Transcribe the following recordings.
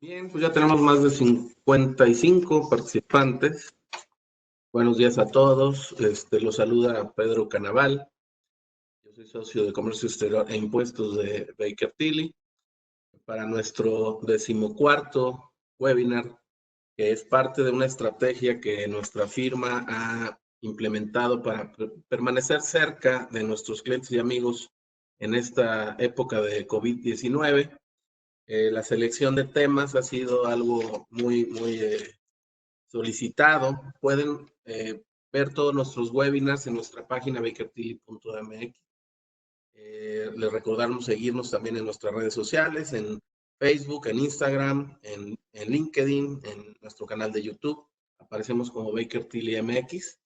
Bien, pues ya tenemos más de 55 participantes. Buenos días a todos. Los saluda Pedro Canaval. Yo soy socio de Comercio Exterior e Impuestos de Baker Tilly para nuestro 14º webinar, que es parte de una estrategia que nuestra firma ha implementado para permanecer cerca de nuestros clientes y amigos en esta época de COVID-19. La selección de temas ha sido algo muy solicitado. Pueden ver todos nuestros webinars en nuestra página bakertilly.mx. Les recordamos seguirnos también en nuestras redes sociales, en Facebook, en Instagram, en LinkedIn, en nuestro canal de YouTube. Aparecemos como Baker Tilly MX.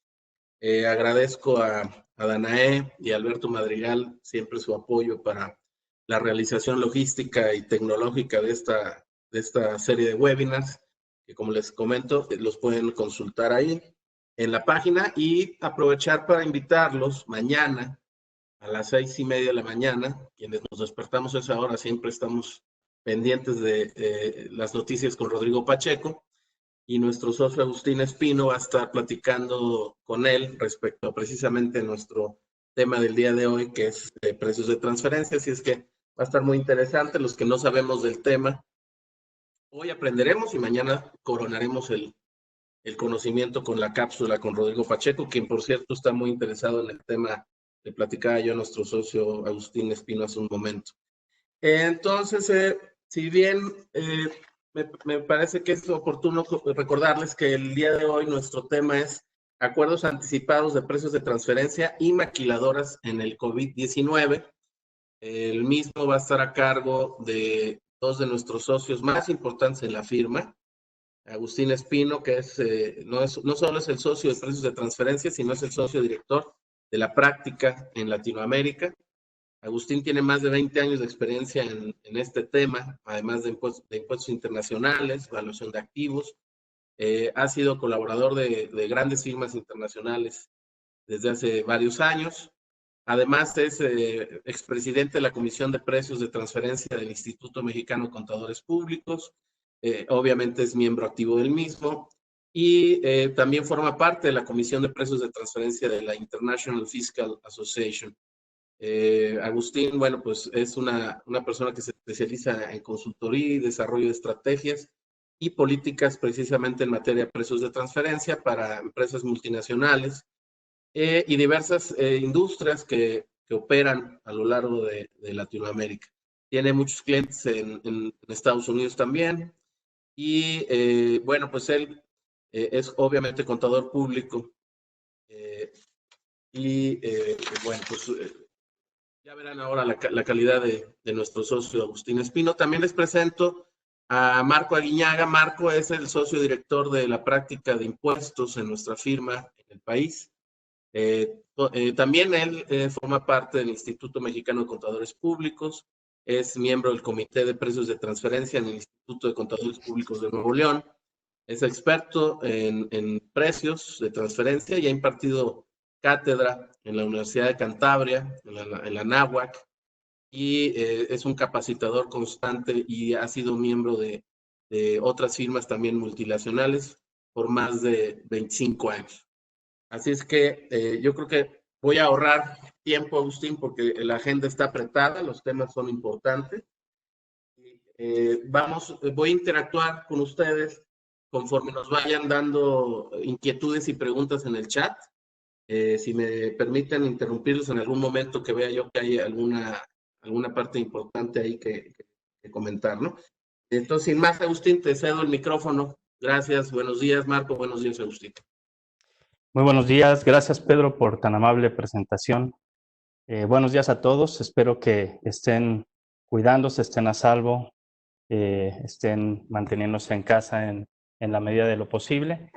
Agradezco a Danae y a Alberto Madrigal siempre su apoyo para la realización logística y tecnológica de esta serie de webinars, que como les comento, los pueden consultar ahí en la página y aprovechar para invitarlos mañana a las 6:30 de la mañana. Quienes nos despertamos a esa hora siempre estamos pendientes de las noticias con Rodrigo Pacheco. Y nuestro socio Agustín Espino va a estar platicando con él respecto a precisamente nuestro tema del día de hoy, que es precios de transferencia. Así es que va a estar muy interesante. Los que no sabemos del tema, hoy aprenderemos y mañana coronaremos el conocimiento con la cápsula con Rodrigo Pacheco, quien por cierto está muy interesado en el tema que platicaba yo a nuestro socio Agustín Espino hace un momento. Entonces, si bien me parece que es oportuno recordarles que el día de hoy nuestro tema es acuerdos anticipados de precios de transferencia y maquiladoras en el COVID-19. El mismo va a estar a cargo de dos de nuestros socios más importantes en la firma, Agustín Espino, que no solo es el socio de precios de transferencia, sino es el socio director de la práctica en Latinoamérica. Agustín tiene más de 20 años de experiencia en este tema, además de impuestos internacionales, evaluación de activos. Ha sido colaborador de grandes firmas internacionales desde hace varios años. Además, es expresidente de la Comisión de Precios de Transferencia del Instituto Mexicano de Contadores Públicos. Obviamente es miembro activo del mismo. Y también forma parte de la Comisión de Precios de Transferencia de la International Fiscal Association. Agustín, bueno, pues es una persona que se especializa en consultoría y desarrollo de estrategias y políticas precisamente en materia de precios de transferencia para empresas multinacionales y diversas industrias que operan a lo largo de Latinoamérica. Tiene muchos clientes en Estados Unidos también y bueno, pues él es obviamente contador público bueno, pues ya verán ahora la calidad de nuestro socio Agustín Espino. También les presento a Marco Aguiñaga. Marco es el socio director de la práctica de impuestos en nuestra firma en el país. También él forma parte del Instituto Mexicano de Contadores Públicos, es miembro del Comité de Precios de Transferencia en el Instituto de Contadores Públicos de Nuevo León, es experto en precios de transferencia y ha impartido cátedra en la Universidad de Cantabria, en la NAHUAC, y es un capacitador constante y ha sido miembro de otras firmas también multinacionales por más de 25 años. Así es que yo creo que voy a ahorrar tiempo, Agustín, porque la agenda está apretada, los temas son importantes. Voy a interactuar con ustedes conforme nos vayan dando inquietudes y preguntas en el chat. Si me permiten interrumpirlos en algún momento que vea yo que hay alguna parte importante ahí que comentar, ¿no? Entonces, sin más, Agustín, te cedo el micrófono. Gracias, buenos días, Marco, buenos días, Agustín. Muy buenos días, gracias Pedro por tan amable presentación. Buenos días a todos, espero que estén cuidándose, estén a salvo, estén manteniéndose en casa en la medida de lo posible.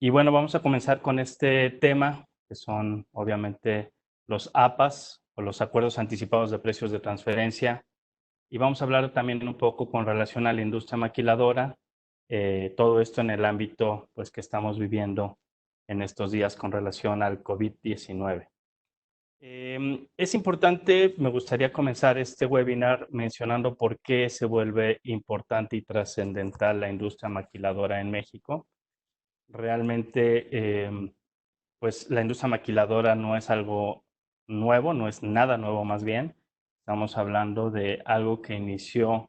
Y bueno, vamos a comenzar con este tema, que son obviamente los APAs o los acuerdos anticipados de precios de transferencia. Y vamos a hablar también un poco con relación a la industria maquiladora, todo esto en el ámbito pues, que estamos viviendo en estos días con relación al COVID-19. Es importante, me gustaría comenzar este webinar mencionando por qué se vuelve importante y trascendental la industria maquiladora en México. Realmente, pues la industria maquiladora no es algo nuevo, no es nada nuevo más bien. Estamos hablando de algo que inició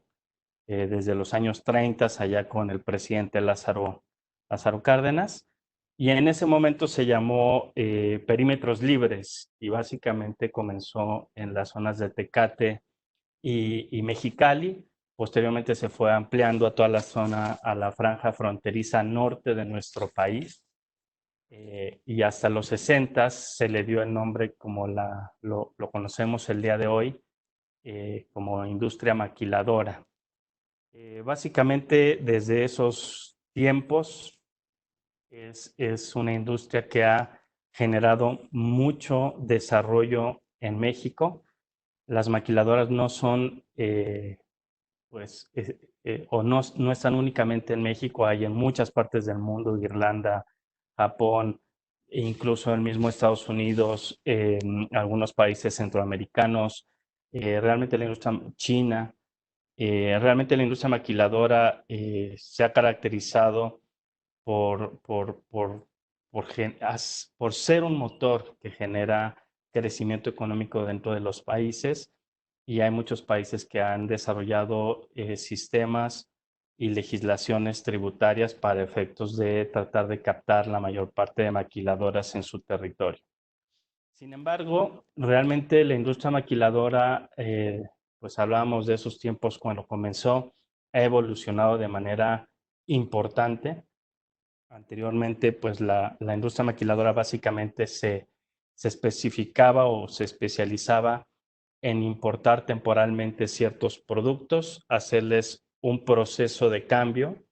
desde los años 30, allá con el presidente Lázaro Cárdenas, y en ese momento se llamó Perímetros Libres, y básicamente comenzó en las zonas de Tecate y Mexicali. Posteriormente se fue ampliando a toda la zona, a la franja fronteriza norte de nuestro país, y hasta los 60 se le dio el nombre como lo conocemos el día de hoy, como industria maquiladora. Básicamente, desde esos tiempos, es una industria que ha generado mucho desarrollo en México. Las maquiladoras no son, pues, o no están únicamente en México, hay en muchas partes del mundo, Irlanda, Japón, e incluso el mismo Estados Unidos, algunos países centroamericanos, realmente la industria china. Realmente la industria maquiladora se ha caracterizado por, por, por, por ser un motor que genera crecimiento económico dentro de los países, y hay muchos países que han desarrollado sistemas y legislaciones tributarias para efectos de tratar de captar la mayor parte de maquiladoras en su territorio. Sin embargo, realmente la industria maquiladora, pues hablábamos de esos tiempos cuando comenzó, ha evolucionado de manera importante. Anteriormente, pues la industria maquiladora básicamente se especificaba o se especializaba en importar temporalmente ciertos productos, hacerles un proceso de cambio,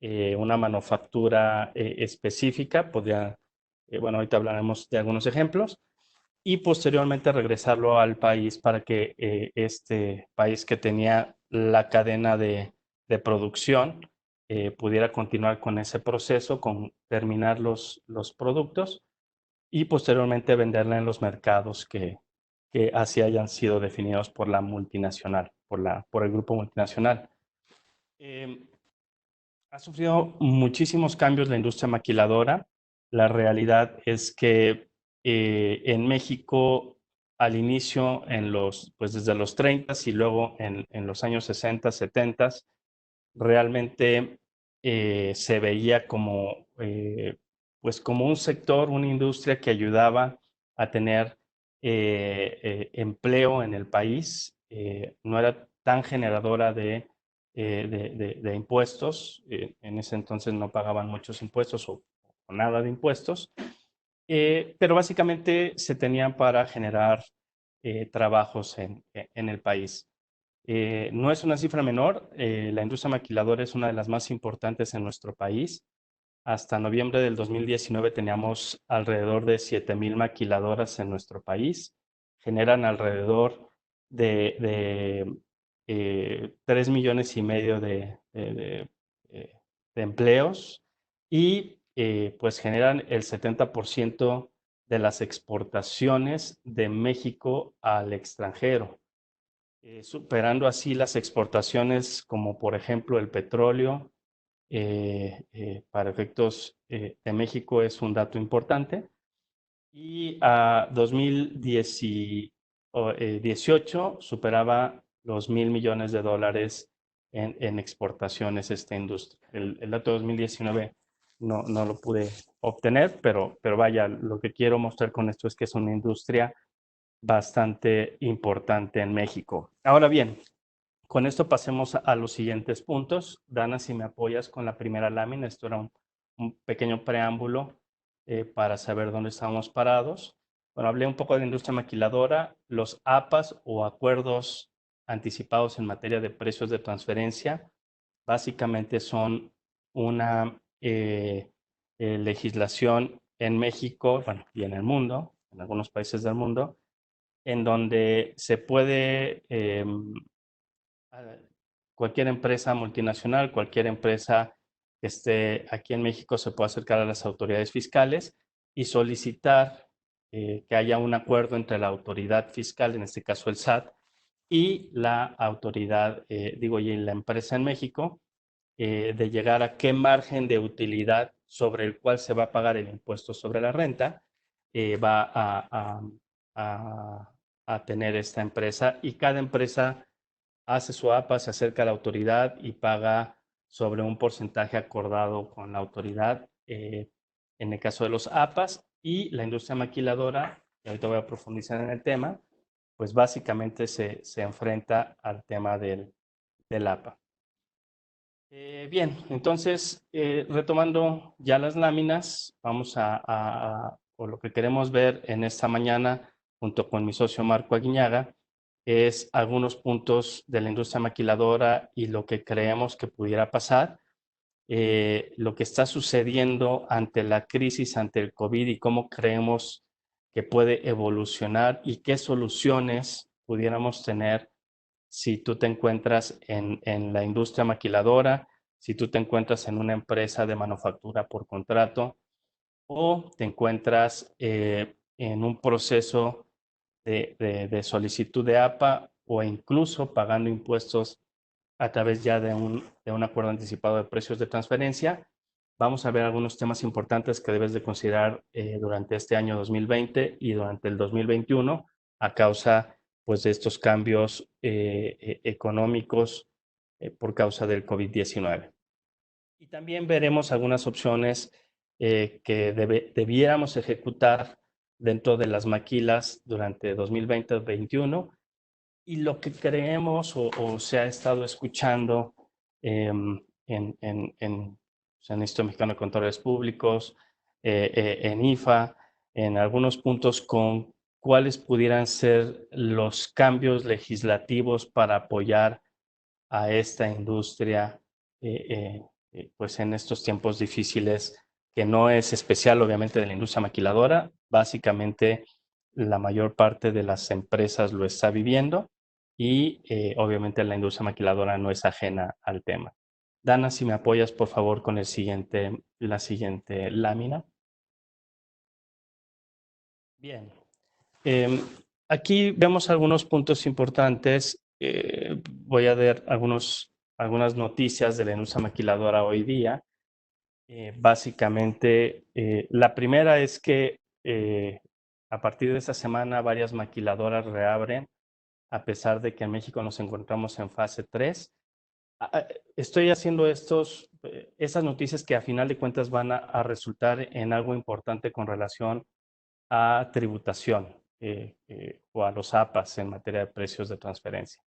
una manufactura específica. Bueno, ahorita hablaremos de algunos ejemplos, y posteriormente regresarlo al país para que este país que tenía la cadena de producción pudiera continuar con ese proceso, con terminar los productos, y posteriormente venderla en los mercados que así hayan sido definidos por la multinacional, por el grupo multinacional. Eh, Ha sufrido muchísimos cambios la industria maquiladora. La realidad es que en México, al inicio, pues desde los 30 y luego en los años 60, 70, realmente se veía como, pues como un sector, una industria que ayudaba a tener empleo en el país. No era tan generadora de impuestos. En ese entonces no pagaban muchos impuestos o nada de impuestos, pero básicamente se tenían para generar trabajos en el país. No es una cifra menor. La industria maquiladora es una de las más importantes en nuestro país. Hasta noviembre del 2019 teníamos alrededor de 7,000 maquiladoras en nuestro país. Generan alrededor de 3,5 millones de empleos, y pues generan el 70% de las exportaciones de México al extranjero, superando así las exportaciones como por ejemplo el petróleo. Para efectos de México es un dato importante. Y a 2018 superaba los $1,000 millones en exportaciones esta industria. El dato de 2019 no lo pude obtener, pero vaya, lo que quiero mostrar con esto es que es una industria bastante importante en México. Ahora bien, con esto pasemos a los siguientes puntos. Dana, si me apoyas con la primera lámina, esto era un pequeño preámbulo para saber dónde estamos parados. Bueno, hablé un poco de la industria maquiladora. Los APAs, o acuerdos anticipados en materia de precios de transferencia, básicamente son una legislación en México, bueno, y en el mundo, en algunos países del mundo, en donde se puede cualquier empresa multinacional, cualquier empresa que esté aquí en México se puede acercar a las autoridades fiscales y solicitar que haya un acuerdo entre la autoridad fiscal, en este caso el SAT, y la autoridad, y la empresa en México, de llegar a qué margen de utilidad sobre el cual se va a pagar el impuesto sobre la renta va a tener esta empresa, y cada empresa hace su APA, se acerca a la autoridad y paga sobre un porcentaje acordado con la autoridad, en el caso de los APAs. Y la industria maquiladora, y ahorita voy a profundizar en el tema, pues básicamente se enfrenta al tema del APA. Bien, entonces, retomando ya las láminas, vamos o lo que queremos ver en esta mañana, junto con mi socio Marco Aguiñaga, es algunos puntos de la industria maquiladora y lo que creemos que pudiera pasar, lo que está sucediendo ante la crisis, ante el COVID, y cómo creemos que puede evolucionar y qué soluciones pudiéramos tener si tú te encuentras en la industria maquiladora, si tú te encuentras en una empresa de manufactura por contrato, o te encuentras en un proceso de solicitud de APA, o incluso pagando impuestos a través ya de un acuerdo anticipado de precios de transferencia. Vamos a ver algunos temas importantes que debes de considerar durante este año 2020 y durante el 2021 a causa, pues, de estos cambios económicos por causa del COVID-19. Y también veremos algunas opciones que debiéramos ejecutar dentro de las maquilas durante 2020-2021, y lo que creemos o se ha estado escuchando pues, en el Instituto Mexicano de Contadores Públicos, en IFA, en algunos puntos, con cuáles pudieran ser los cambios legislativos para apoyar a esta industria, pues en estos tiempos difíciles, que no es especial obviamente de la industria maquiladora. Básicamente la mayor parte de las empresas lo está viviendo, y obviamente la industria maquiladora no es ajena al tema. Dana, si me apoyas por favor con la siguiente lámina. Bien. Aquí vemos algunos puntos importantes. Voy a dar algunas noticias de la industria maquiladora hoy día. Básicamente, la primera es que a partir de esta semana varias maquiladoras reabren, a pesar de que en México nos encontramos en fase 3. Estoy haciendo esas noticias que a final de cuentas van a resultar en algo importante con relación a tributación o a los APAs en materia de precios de transferencia.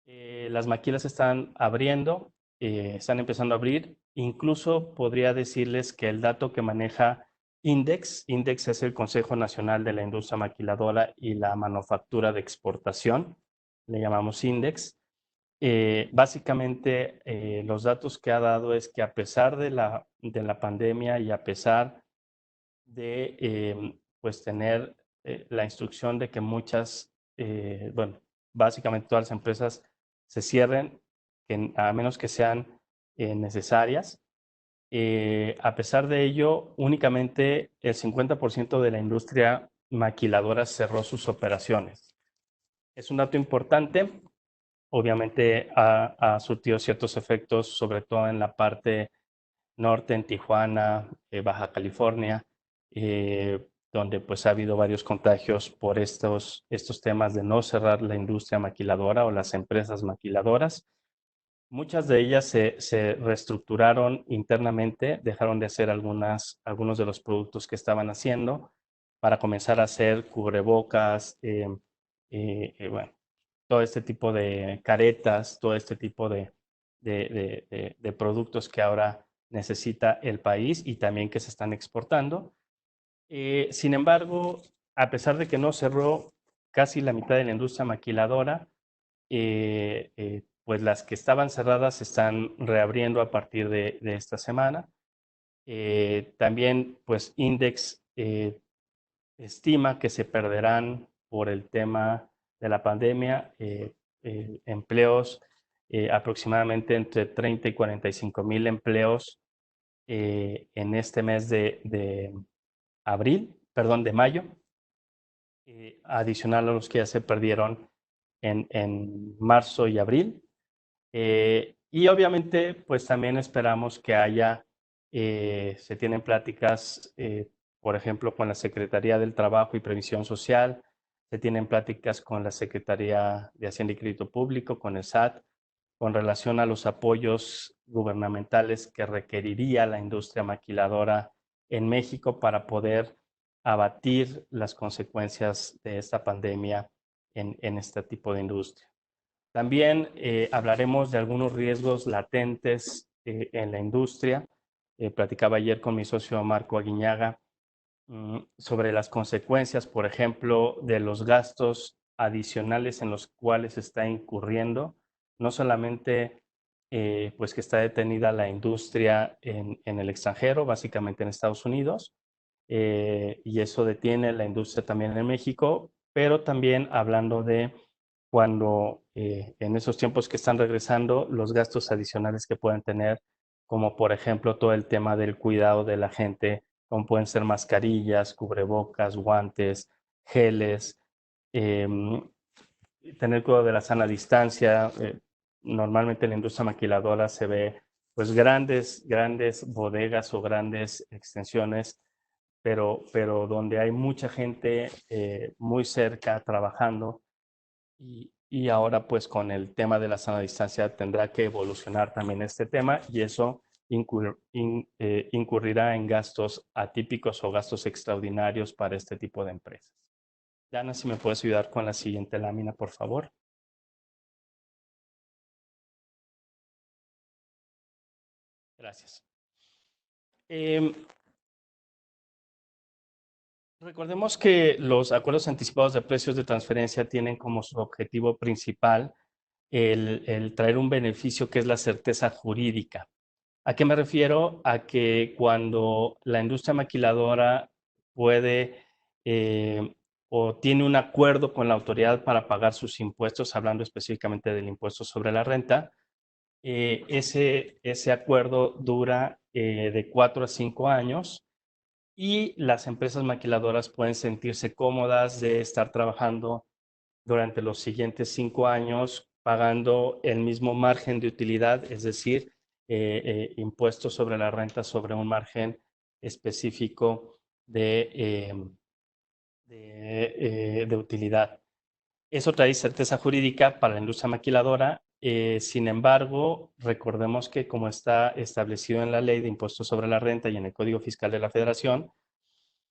Las maquilas están abriendo, están empezando a abrir. Incluso podría decirles que el dato que maneja INDEX es el Consejo Nacional de la Industria Maquiladora y la Manufactura de Exportación, le llamamos INDEX. Básicamente, los datos que ha dado es que a pesar de la pandemia y a pesar de pues tener la instrucción de que básicamente todas las empresas se cierren, a menos que sean necesarias. A pesar de ello, únicamente el 50% de la industria maquiladora cerró sus operaciones. Es un dato importante. Obviamente ha surtido ciertos efectos, sobre todo en la parte norte, en Tijuana, Baja California, donde pues ha habido varios contagios por estos temas de no cerrar la industria maquiladora o las empresas maquiladoras. Muchas de ellas se reestructuraron internamente, dejaron de hacer algunos de los productos que estaban haciendo para comenzar a hacer cubrebocas, bueno, todo este tipo de caretas, todo este tipo de productos que ahora necesita el país y también que se están exportando. Sin embargo, a pesar de que no cerró casi la mitad de la industria maquiladora, pues las que estaban cerradas se están reabriendo a partir de esta semana. También, pues, Index estima que se perderán por el tema de la pandemia empleos, aproximadamente entre 30 y 45 mil empleos en este mes de mayo, adicional a los que ya se perdieron en marzo y abril. Y obviamente, pues también esperamos que haya, se tienen pláticas, por ejemplo, con la Secretaría del Trabajo y Previsión Social, se tienen pláticas con la Secretaría de Hacienda y Crédito Público, con el SAT, con relación a los apoyos gubernamentales que requeriría la industria maquiladora en México para poder abatir las consecuencias de esta pandemia en este tipo de industria. También hablaremos de algunos riesgos latentes en la industria. Platicaba ayer con mi socio Marco Aguiñaga sobre las consecuencias, por ejemplo, de los gastos adicionales en los cuales está incurriendo, no solamente pues que está detenida la industria en el extranjero, básicamente en Estados Unidos, y eso detiene la industria también en México, pero también hablando de cuando en esos tiempos que están regresando, los gastos adicionales que pueden tener, como por ejemplo todo el tema del cuidado de la gente, como pueden ser mascarillas, cubrebocas, guantes, geles, tener cuidado de la sana distancia. Normalmente en la industria maquiladora se ve pues grandes bodegas o grandes extensiones, pero donde hay mucha gente muy cerca trabajando y ahora pues con el tema de la sana distancia tendrá que evolucionar también este tema y eso incurrirá en gastos atípicos o gastos extraordinarios para este tipo de empresas. Dana, si me puedes ayudar con la siguiente lámina, por favor. Gracias. Recordemos que los acuerdos anticipados de precios de transferencia tienen como su objetivo principal el traer un beneficio que es la certeza jurídica. ¿A qué me refiero? A que cuando la industria maquiladora puede o tiene un acuerdo con la autoridad para pagar sus impuestos, hablando específicamente del impuesto sobre la renta, ese acuerdo dura de 4 a 5 años y las empresas maquiladoras pueden sentirse cómodas de estar trabajando durante los siguientes 5 años pagando el mismo margen de utilidad, es decir, impuestos sobre la renta sobre un margen específico de utilidad. Eso trae certeza jurídica para la industria maquiladora. Sin embargo, recordemos que como está establecido en la Ley de Impuestos sobre la Renta y en el Código Fiscal de la Federación,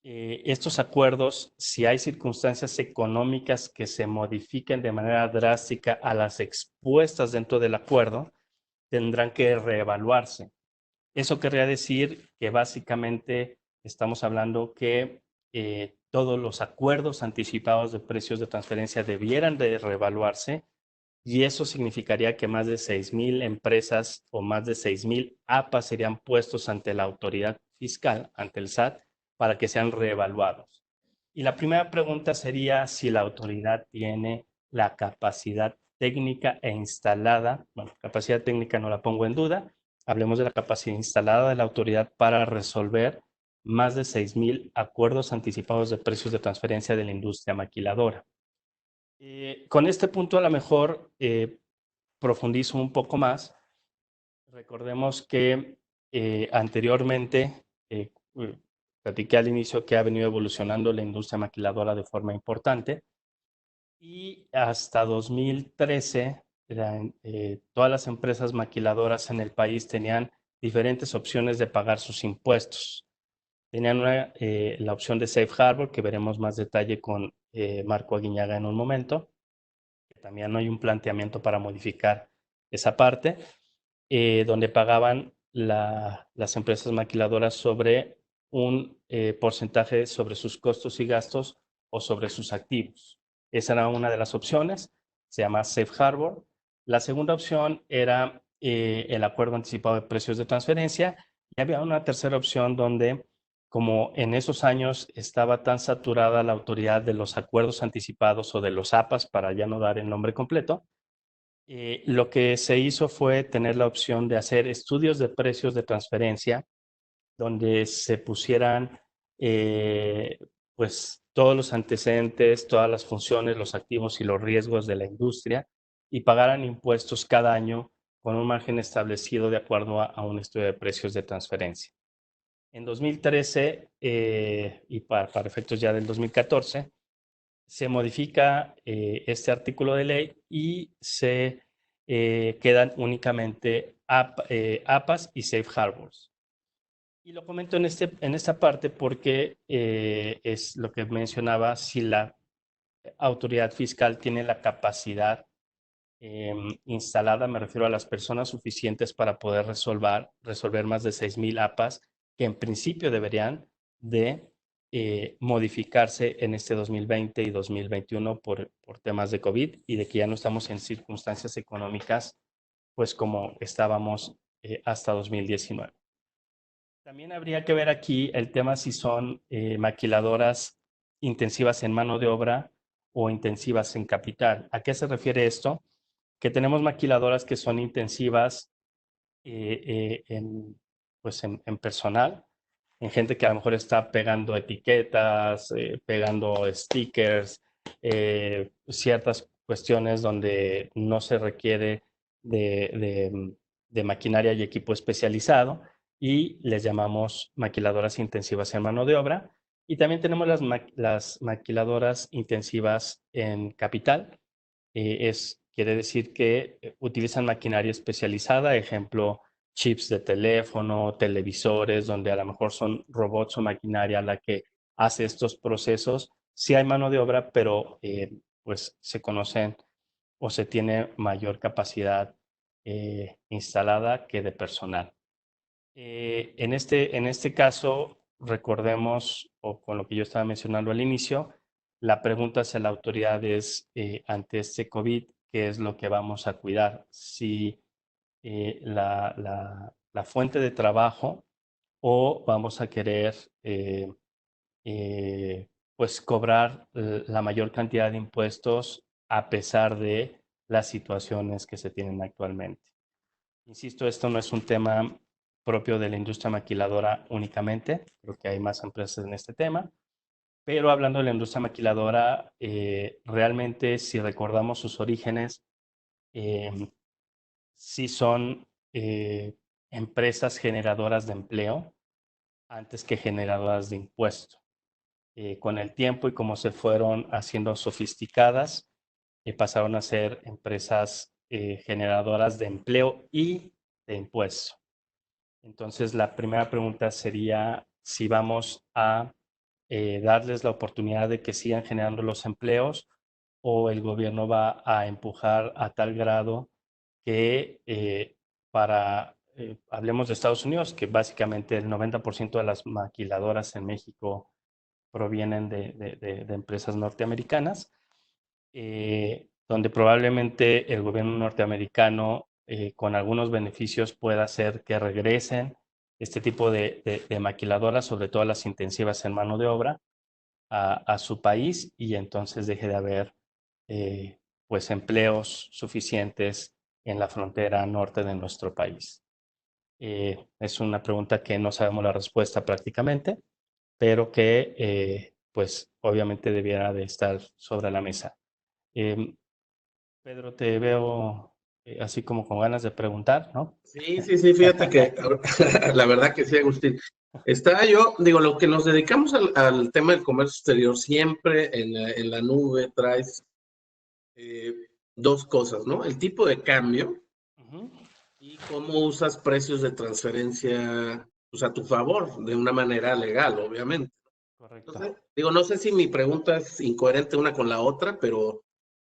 estos acuerdos, si hay circunstancias económicas que se modifiquen de manera drástica a las expuestas dentro del acuerdo, tendrán que reevaluarse. Eso querría decir que básicamente estamos hablando que todos los acuerdos anticipados de precios de transferencia debieran de reevaluarse y eso significaría que más de 6,000 empresas o más de 6,000 APAs serían puestos ante la autoridad fiscal, ante el SAT, para que sean reevaluados. Y la primera pregunta sería si la autoridad tiene la capacidad técnica e instalada, bueno, capacidad técnica no la pongo en duda, hablemos de la capacidad instalada de la autoridad para resolver más de 6,000 acuerdos anticipados de precios de transferencia de la industria maquiladora. Con este punto a lo mejor profundizo un poco más. Recordemos que anteriormente platiqué al inicio que ha venido evolucionando la industria maquiladora de forma importante y hasta 2013 todas las empresas maquiladoras en el país tenían diferentes opciones de pagar sus impuestos. Tenían la opción de Safe Harbor, que veremos más detalle con Marco Aguiñaga en un momento. También hay un planteamiento para modificar esa parte, donde pagaban las empresas maquiladoras sobre un porcentaje sobre sus costos y gastos o sobre sus activos. Esa era una de las opciones, se llama Safe Harbor. La segunda opción era el acuerdo anticipado de precios de transferencia y había una tercera opción donde, como en esos años estaba tan saturada la autoridad de los acuerdos anticipados o de los APAs, para ya no dar el nombre completo, lo que se hizo fue tener la opción de hacer estudios de precios de transferencia donde se pusieran pues todos los antecedentes, todas las funciones, los activos y los riesgos de la industria y pagaran impuestos cada año con un margen establecido de acuerdo a un estudio de precios de transferencia. En 2013 y para efectos ya del 2014, se modifica este artículo de ley y se quedan únicamente APAs y Safe Harbors. Y lo comento en esta parte porque es lo que mencionaba, si la autoridad fiscal tiene la capacidad instalada, me refiero a las personas suficientes para poder resolver más de 6,000 APAs que en principio deberían de modificarse en este 2020 y 2021 por temas de COVID y de que ya no estamos en circunstancias económicas pues como estábamos hasta 2019. También habría que ver aquí el tema si son maquiladoras intensivas en mano de obra o intensivas en capital. ¿A qué se refiere esto? Que tenemos maquiladoras que son intensivas pues en personal, en gente que a lo mejor está pegando etiquetas, pegando stickers, ciertas cuestiones donde no se requiere de maquinaria y equipo especializado y les llamamos maquiladoras intensivas en mano de obra. Y también tenemos las maquiladoras intensivas en capital. Quiere decir que utilizan maquinaria especializada, ejemplo, chips de teléfono, televisores, donde a lo mejor son robots o maquinaria la que hace estos procesos. Sí hay mano de obra, pero pues se conocen o se tiene mayor capacidad instalada que de personal. En este caso, recordemos, o con lo que yo estaba mencionando al inicio, la pregunta hacia la autoridad es, ante este COVID, ¿qué es lo que vamos a cuidar? Si la fuente de trabajo o vamos a querer pues cobrar la mayor cantidad de impuestos a pesar de las situaciones que se tienen actualmente. Insisto, esto no es un tema propio de la industria maquiladora únicamente, creo que hay más empresas en este tema, pero hablando de la industria maquiladora, realmente si recordamos sus orígenes, sí son empresas generadoras de empleo antes que generadoras de impuestos. Con el tiempo y como se fueron haciendo sofisticadas, pasaron a ser empresas generadoras de empleo y de impuestos. Entonces, la primera pregunta sería si vamos a darles la oportunidad de que sigan generando los empleos o el gobierno va a empujar a tal grado que hablemos de Estados Unidos, que básicamente el 90% de las maquiladoras en México provienen de empresas norteamericanas, donde probablemente el gobierno norteamericano con algunos beneficios pueda hacer que regresen este tipo de maquiladoras, sobre todo las intensivas en mano de obra, a su país y entonces deje de haber pues empleos suficientes en la frontera norte de nuestro país. Es una pregunta que no sabemos la respuesta prácticamente, pero que pues obviamente debiera de estar sobre la mesa. Pedro, te veo así como con ganas de preguntar, ¿no? Sí, sí, sí, fíjate que la verdad que sí, Agustín. Está yo, digo, lo que nos dedicamos al tema del comercio exterior, siempre en la nube traes eh, dos cosas, ¿no? El tipo de cambio Ujú. y cómo usas precios de transferencia pues, a tu favor, de una manera legal, obviamente. Correcto. Entonces, digo, no sé si mi pregunta es incoherente una con la otra, pero,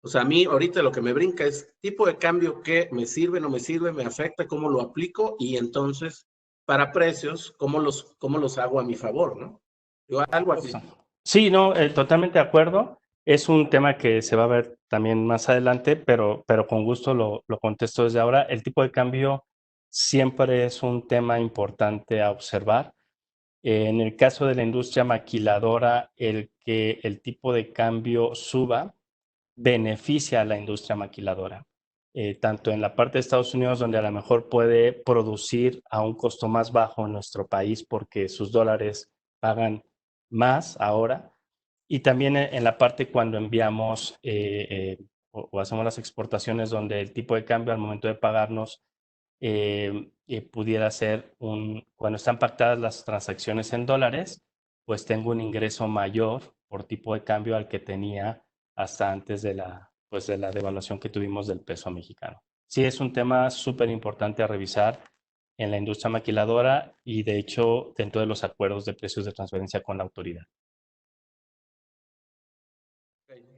o sea, a mí ahorita lo que me brinca es tipo de cambio que me sirve, no me sirve, me afecta, cómo lo aplico y entonces, para precios, cómo los hago a mi favor, ¿no? Digo, Por algo así. supuesto. Sí, no, totalmente de acuerdo. Es un tema que se va a ver también más adelante, pero con gusto lo contesto desde ahora. El tipo de cambio siempre es un tema importante a observar. En el caso de la industria maquiladora, el que el tipo de cambio suba beneficia a la industria maquiladora, tanto en la parte de Estados Unidos, donde a lo mejor puede producir a un costo más bajo en nuestro país porque sus dólares pagan más ahora, Y también en la parte cuando enviamos o hacemos las exportaciones donde el tipo de cambio al momento de pagarnos pudiera ser cuando están pactadas las transacciones en dólares, pues tengo un ingreso mayor por tipo de cambio al que tenía hasta antes pues de la devaluación que tuvimos del peso mexicano. Sí, es un tema súper importante a revisar en la industria maquiladora y de hecho dentro de los acuerdos de precios de transferencia con la autoridad.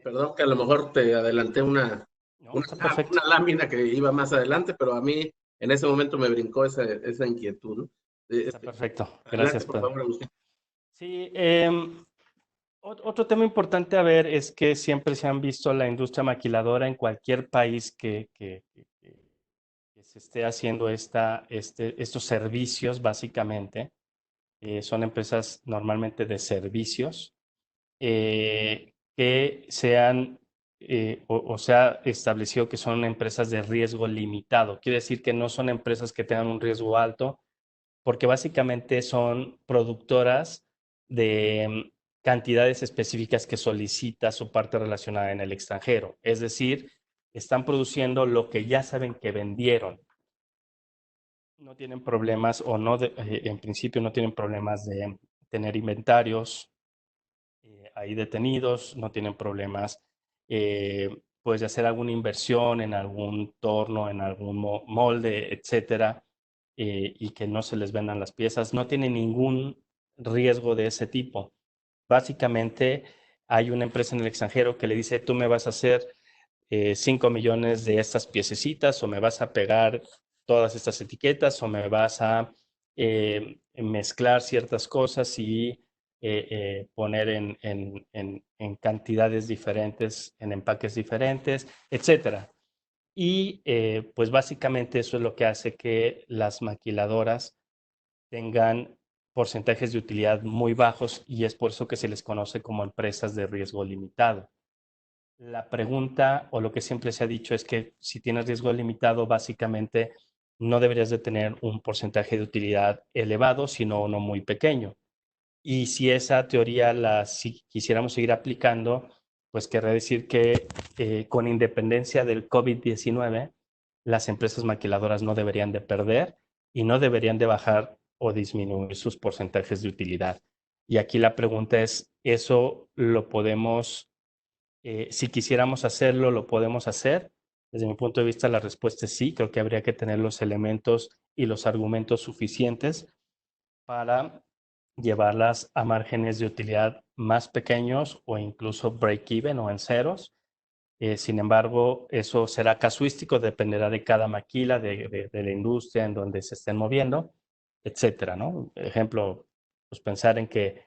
Perdón que a lo mejor te adelanté No, está perfecto. una lámina que iba más adelante, pero a mí en ese momento me brincó esa inquietud, ¿no? Está perfecto. Adelante, Gracias, por Pedro. favor, Agustín. Sí, otro tema importante a ver es que siempre se han visto la industria maquiladora en cualquier país que se esté haciendo estos servicios, básicamente. Son empresas normalmente de servicios que o se ha establecido que son empresas de riesgo limitado. Quiere decir que no son empresas que tengan un riesgo alto, porque básicamente son productoras de cantidades específicas que solicita su parte relacionada en el extranjero. Es decir, están produciendo lo que ya saben que vendieron. No tienen problemas o no, en principio no tienen problemas de tener inventarios ahí detenidos, no tienen problemas pues de hacer alguna inversión en algún torno, en algún molde, etcétera, y que no se les vendan las piezas. No tienen ningún riesgo de ese tipo. Básicamente hay una empresa en el extranjero que le dice, tú me vas a hacer 5 millones de estas piececitas o me vas a pegar todas estas etiquetas o me vas a mezclar ciertas cosas y poner en cantidades diferentes, en empaques diferentes, etcétera. Y pues básicamente eso es lo que hace que las maquiladoras tengan porcentajes de utilidad muy bajos y es por eso que se les conoce como empresas de riesgo limitado. La pregunta o lo que siempre se ha dicho es que si tienes riesgo limitado, básicamente no deberías de tener un porcentaje de utilidad elevado, sino uno muy pequeño. Y si esa teoría si quisiéramos seguir aplicando, pues querría decir que con independencia del COVID-19, las empresas maquiladoras no deberían de perder y no deberían de bajar o disminuir sus porcentajes de utilidad. Y aquí la pregunta es, ¿eso lo podemos, si quisiéramos hacerlo, lo podemos hacer? Desde mi punto de vista, la respuesta es sí. Creo que habría que tener los elementos y los argumentos suficientes para llevarlas a márgenes de utilidad más pequeños o incluso break-even o en ceros. Sin embargo, eso será casuístico, dependerá de cada maquila, de la industria en donde se estén moviendo, etcétera, ¿no? Ejemplo, pues pensar en que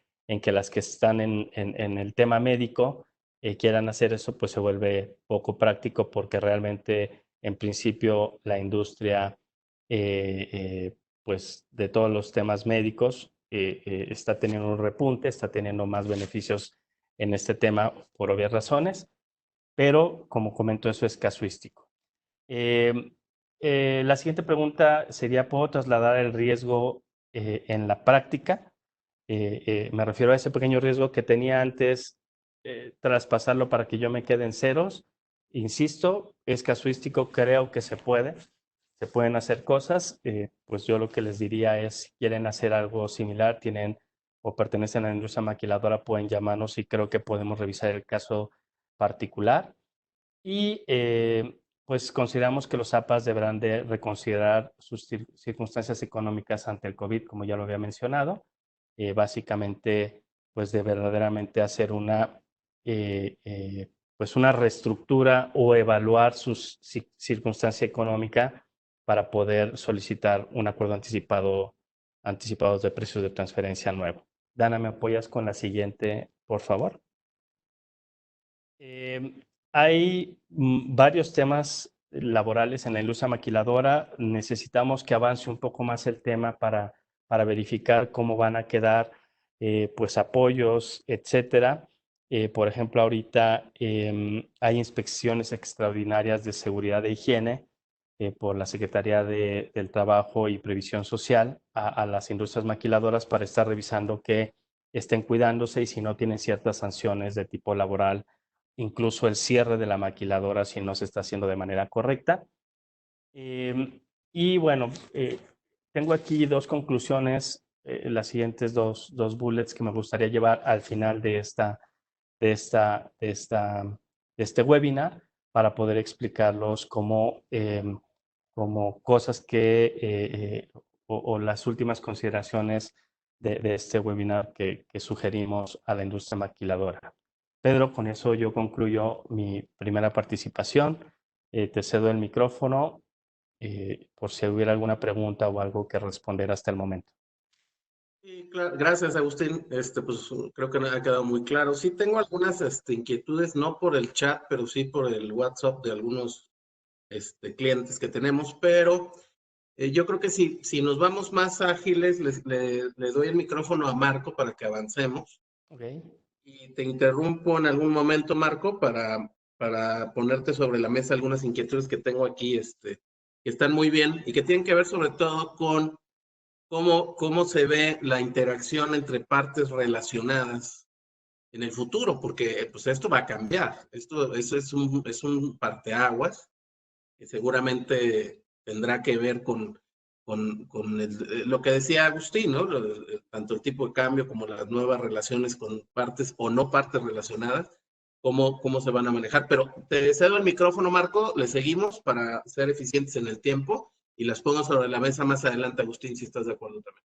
las que están en el tema médico quieran hacer eso, pues se vuelve poco práctico porque realmente, en principio, la industria, pues de todos los temas médicos, está teniendo un repunte, está teniendo más beneficios en este tema por obvias razones, pero como comento, eso es casuístico. La siguiente pregunta sería, ¿puedo trasladar el riesgo en la práctica? Me refiero a ese pequeño riesgo que tenía antes, traspasarlo para que yo me quede en ceros. Insisto, es casuístico, creo que se pueden hacer cosas. Pues yo lo que les diría es, si quieren hacer algo similar, tienen o pertenecen a la industria maquiladora, pueden llamarnos y creo que podemos revisar el caso particular. Y pues consideramos que los APAs deberán de reconsiderar sus circunstancias económicas ante el COVID, como ya lo había mencionado. Básicamente, pues de verdaderamente hacer pues una reestructura o evaluar su circunstancia económica para poder solicitar un acuerdo anticipado de precios de transferencia nuevo. Dana, ¿me apoyas con la siguiente, por favor? Hay varios temas laborales en la industria maquiladora. Necesitamos que avance un poco más el tema para verificar cómo van a quedar pues apoyos, etcétera. Por ejemplo, ahorita hay inspecciones extraordinarias de seguridad e higiene por la Secretaría del Trabajo y Previsión Social a las industrias maquiladoras para estar revisando que estén cuidándose y si no tienen ciertas sanciones de tipo laboral, incluso el cierre de la maquiladora si no se está haciendo de manera correcta. Y bueno, tengo aquí dos conclusiones, las siguientes dos bullets que me gustaría llevar al final de este webinar para poder explicarlos como, como cosas que, o las últimas consideraciones de este webinar que sugerimos a la industria maquiladora. Pedro, con eso yo concluyo mi primera participación. Te cedo el micrófono por si hubiera alguna pregunta o algo que responder hasta el momento. Sí, claro. Gracias, Agustín. Pues creo que ha quedado muy claro. Sí tengo algunas inquietudes, no por el chat, pero sí por el WhatsApp de algunos clientes que tenemos, pero yo creo que si nos vamos más ágiles, le doy el micrófono a Marco para que avancemos. Okay. Y te interrumpo en algún momento, Marco, para ponerte sobre la mesa algunas inquietudes que tengo aquí, que están muy bien y que tienen que ver sobre todo con cómo se ve la interacción entre partes relacionadas en el futuro, porque pues esto va a cambiar. Eso es un parteaguas que seguramente tendrá que ver con lo que decía Agustín, ¿no? Tanto el tipo de cambio como las nuevas relaciones con partes o no partes relacionadas, cómo se van a manejar. Pero te cedo el micrófono, Marco, le seguimos para ser eficientes en el tiempo y las pongo sobre la mesa más adelante, Agustín, si estás de acuerdo también.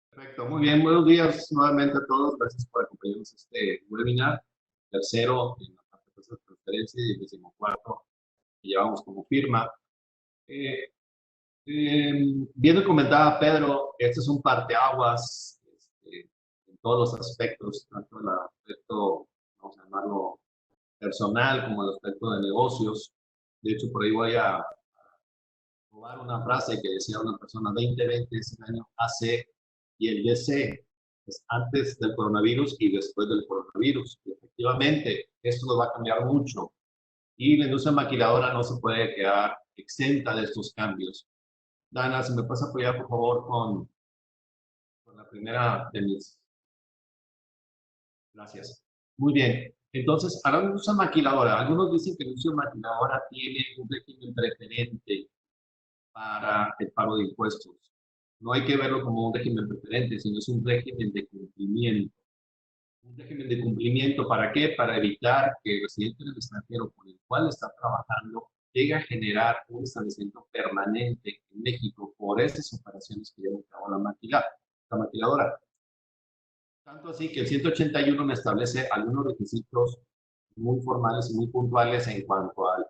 Perfecto, muy bien. Buenos días nuevamente a todos. Gracias por acompañarnos a este webinar, tercero en la parte de transferencia y el 14º que llevamos como firma. Bien lo comentaba Pedro, este es un parteaguas en todos los aspectos, tanto el aspecto, vamos a llamarlo, personal como el aspecto de negocios. De hecho, por ahí voy a robar una frase que decía una persona: 2020 es el año AC y el DC es antes del coronavirus y después del coronavirus. Y efectivamente, esto nos va a cambiar mucho y la industria maquiladora no se puede quedar exenta de estos cambios. Dana, si me puedes apoyar, por favor, con la primera de mis. Gracias. Muy bien. Entonces, ahora la industria maquiladora. Algunos dicen que la industria maquiladora tiene un régimen preferente para el pago de impuestos. No hay que verlo como un régimen preferente, sino es un régimen de cumplimiento. Un régimen de cumplimiento, ¿para qué? Para evitar que el residente del extranjero con el cual está trabajando llegue a generar un establecimiento permanente en México por esas operaciones que lleva a cabo la maquiladora. Tanto así que el 181 me establece algunos requisitos muy formales y muy puntuales en cuanto al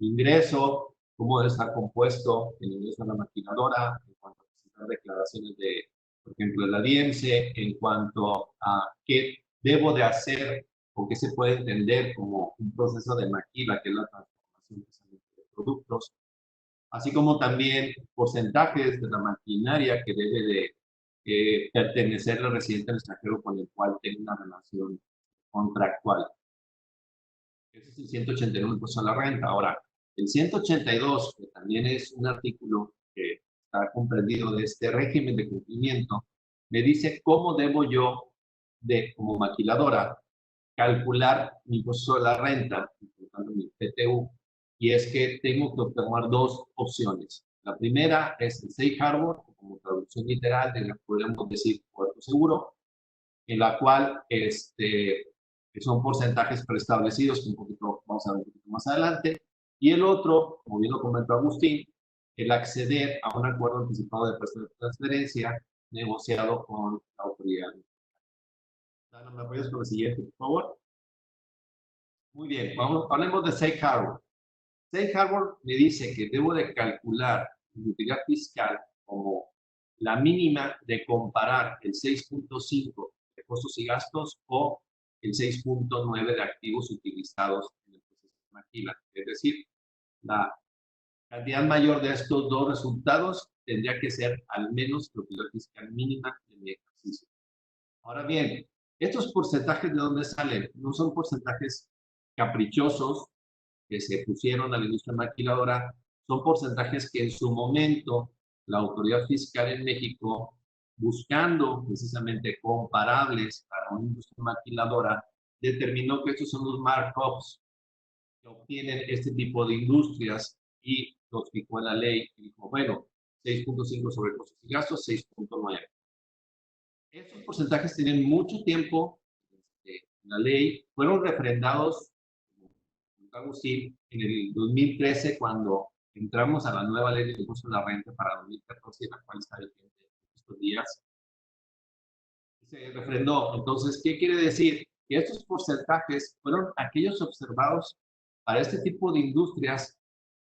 ingreso, cómo debe estar compuesto el ingreso a la maquiladora, en cuanto a presentar declaraciones de, por ejemplo, de la DIEMSE, en cuanto a qué debo de hacer o qué se puede entender como un proceso de maquila, que es la transformación de productos, así como también porcentajes de la maquinaria que debe de pertenecer al residente del extranjero con el cual tenga una relación contractual. Ese es el 189, impuesto a la renta. Ahora, el 182, que también es un artículo que está comprendido de este régimen de cumplimiento, me dice cómo debo yo, como maquiladora, calcular mi impuesto a la renta, importando mi PTU, y es que tengo que tomar dos opciones. La primera es el Safe Harbor, como traducción literal, de la que podríamos decir puerto seguro, en la cual son porcentajes preestablecidos, que un poquito, vamos a ver un poquito más adelante. Y el otro, como bien lo comentó Agustín, el acceder a un acuerdo anticipado de préstamo de transferencia negociado con la autoridad. Dana, ¿me apoyas con el siguiente, por favor? Muy bien, hablemos de Safe Harbor. Safe Harbor me dice que debo de calcular mi utilidad fiscal como la mínima de comparar el 6.5 de costos y gastos o el 6.9 de activos utilizados en el proceso de maquila. Es decir, la cantidad mayor de estos dos resultados tendría que ser al menos la utilidad fiscal mínima de mi ejercicio. Ahora bien, estos porcentajes, ¿de dónde salen? No son porcentajes caprichosos que se pusieron a la industria maquiladora, son porcentajes que en su momento la autoridad fiscal en México buscando precisamente comparables para una industria maquiladora, determinó que estos son los markups que obtienen este tipo de industrias y los fijó en la ley y dijo, bueno, 6.5 sobre costos y gastos, 6.9. Estos porcentajes tienen mucho tiempo en la ley, fueron refrendados, como Agustín, en el 2013 cuando entramos a la nueva ley de impuesto a la renta para 2014, la cual está vigente estos días. Se refrendó. Entonces, ¿qué quiere decir? Que estos porcentajes fueron aquellos observados para este tipo de industrias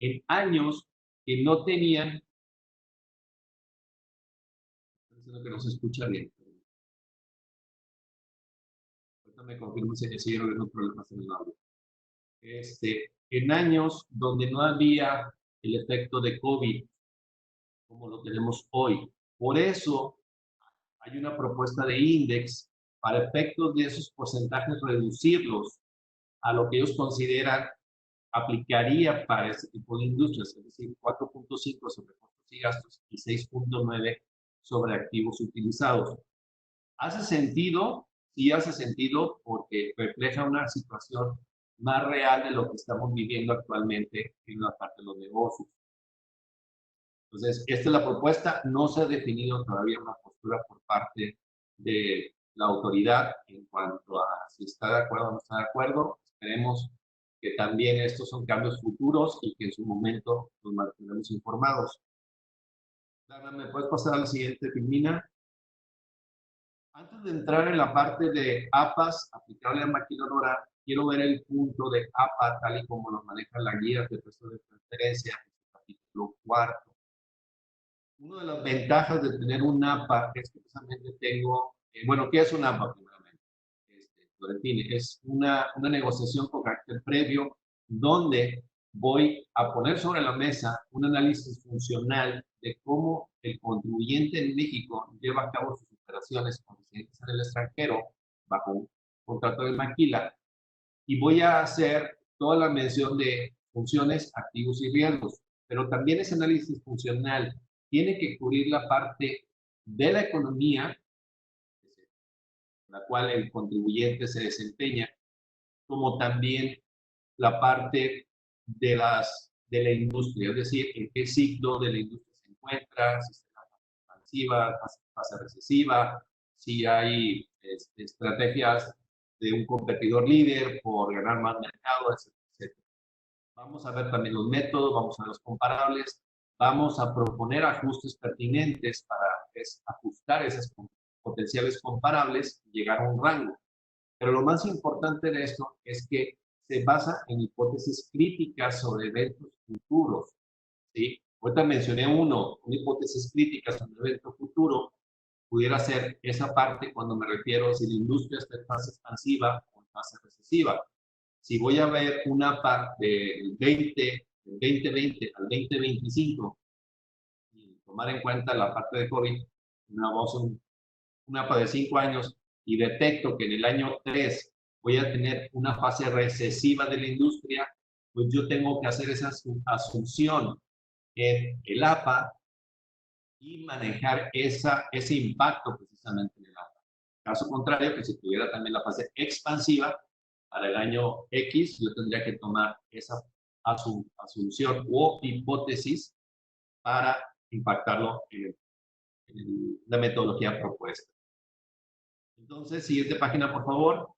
en años que no tenían, pensando que no se escucha bien. Ahorita me confirmo si siguen habiendo problemas en el audio. En años donde no había el efecto de COVID como lo tenemos hoy. Por eso hay una propuesta de índice para efectos de esos porcentajes reducirlos a lo que ellos consideran aplicaría para este tipo de industrias, es decir, 4.5 sobre costos y gastos y 6.9 sobre activos utilizados. ¿Hace sentido? Sí hace sentido porque refleja una situación más real de lo que estamos viviendo actualmente en la parte de los negocios. Entonces, esta es la propuesta. No se ha definido todavía una postura por parte de la autoridad en cuanto a si está de acuerdo o no está de acuerdo. Esperemos que también estos son cambios futuros y que en su momento nos mantengamos informados. Dana, ¿me puedes pasar a la siguiente, Filmina? Antes de entrar en la parte de APAS aplicable a maquiladora, quiero ver el punto de APA tal y como lo maneja la guía de puesto de transferencia, capítulo 4. Una de las ventajas de tener un APA es que precisamente tengo, bueno, ¿qué es un APA primeramente? Lo define, es una negociación con carácter previo donde voy a poner sobre la mesa un análisis funcional de cómo el contribuyente en México lleva a cabo sus operaciones con residentes en el extranjero bajo un contrato de maquila y voy a hacer toda la mención de funciones, activos y riesgos, pero también ese análisis funcional tiene que cubrir la parte de la economía, la cual el contribuyente se desempeña, como también la parte de la industria, es decir, en qué ciclo de la industria se encuentra, si está expansiva, fase recesiva, si hay estrategias de un competidor líder por ganar más mercado, etc. Vamos a ver también los métodos, vamos a ver los comparables, vamos a proponer ajustes pertinentes para ajustar esas potenciales comparables y llegar a un rango. Pero lo más importante de esto es que se basa en hipótesis críticas sobre eventos futuros, ¿sí? Ahorita mencioné una hipótesis crítica sobre un evento futuro, pudiera ser esa parte cuando me refiero a si la industria está en fase expansiva o en fase recesiva. Si voy a ver un APA del 2020 al 2025 y tomar en cuenta la parte de COVID, un APA de 5 años y detecto que en el año 3 voy a tener una fase recesiva de la industria, pues yo tengo que hacer esa asunción en el APA y manejar ese impacto precisamente en el APA. Caso contrario, que si tuviera también la fase expansiva para el año X, yo tendría que tomar esa asunción o hipótesis para impactarlo en la metodología propuesta. Entonces, siguiente página, por favor.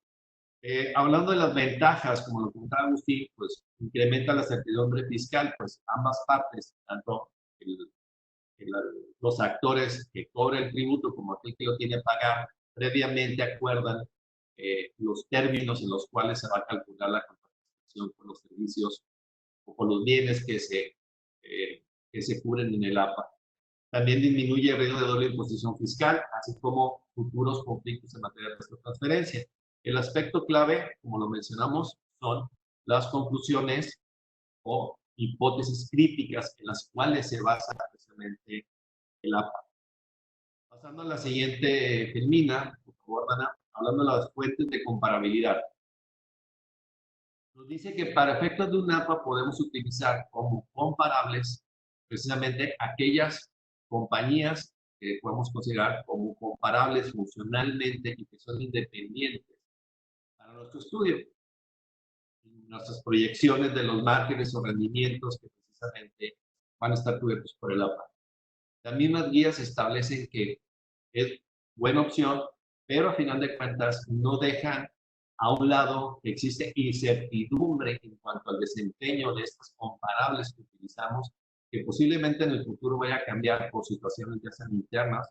Hablando de las ventajas, como lo comentaba Agustín, pues incrementa la certidumbre fiscal, pues ambas partes, tanto los actores que cobran el tributo como aquel que lo tiene que pagar, previamente acuerdan los términos en los cuales se va a calcular la compensación por los servicios o por los bienes que se cubren en el APA. También disminuye el riesgo de doble imposición fiscal, así como futuros conflictos en materia de transferencia. El aspecto clave, como lo mencionamos, son las conclusiones o hipótesis críticas en las cuales se basa precisamente el APA. Pasando a la siguiente, Filmina, por favor, Dana, hablando de las fuentes de comparabilidad. Nos dice que para efectos de un APA podemos utilizar como comparables precisamente aquellas compañías que podemos considerar como comparables funcionalmente y que son independientes para nuestro estudio. Nuestras proyecciones de los márgenes o rendimientos que precisamente van a estar cubiertos por el APA. Las mismas guías establecen que es buena opción, pero a final de cuentas no dejan a un lado que existe incertidumbre en cuanto al desempeño de estas comparables que utilizamos, que posiblemente en el futuro vaya a cambiar por situaciones ya sean internas,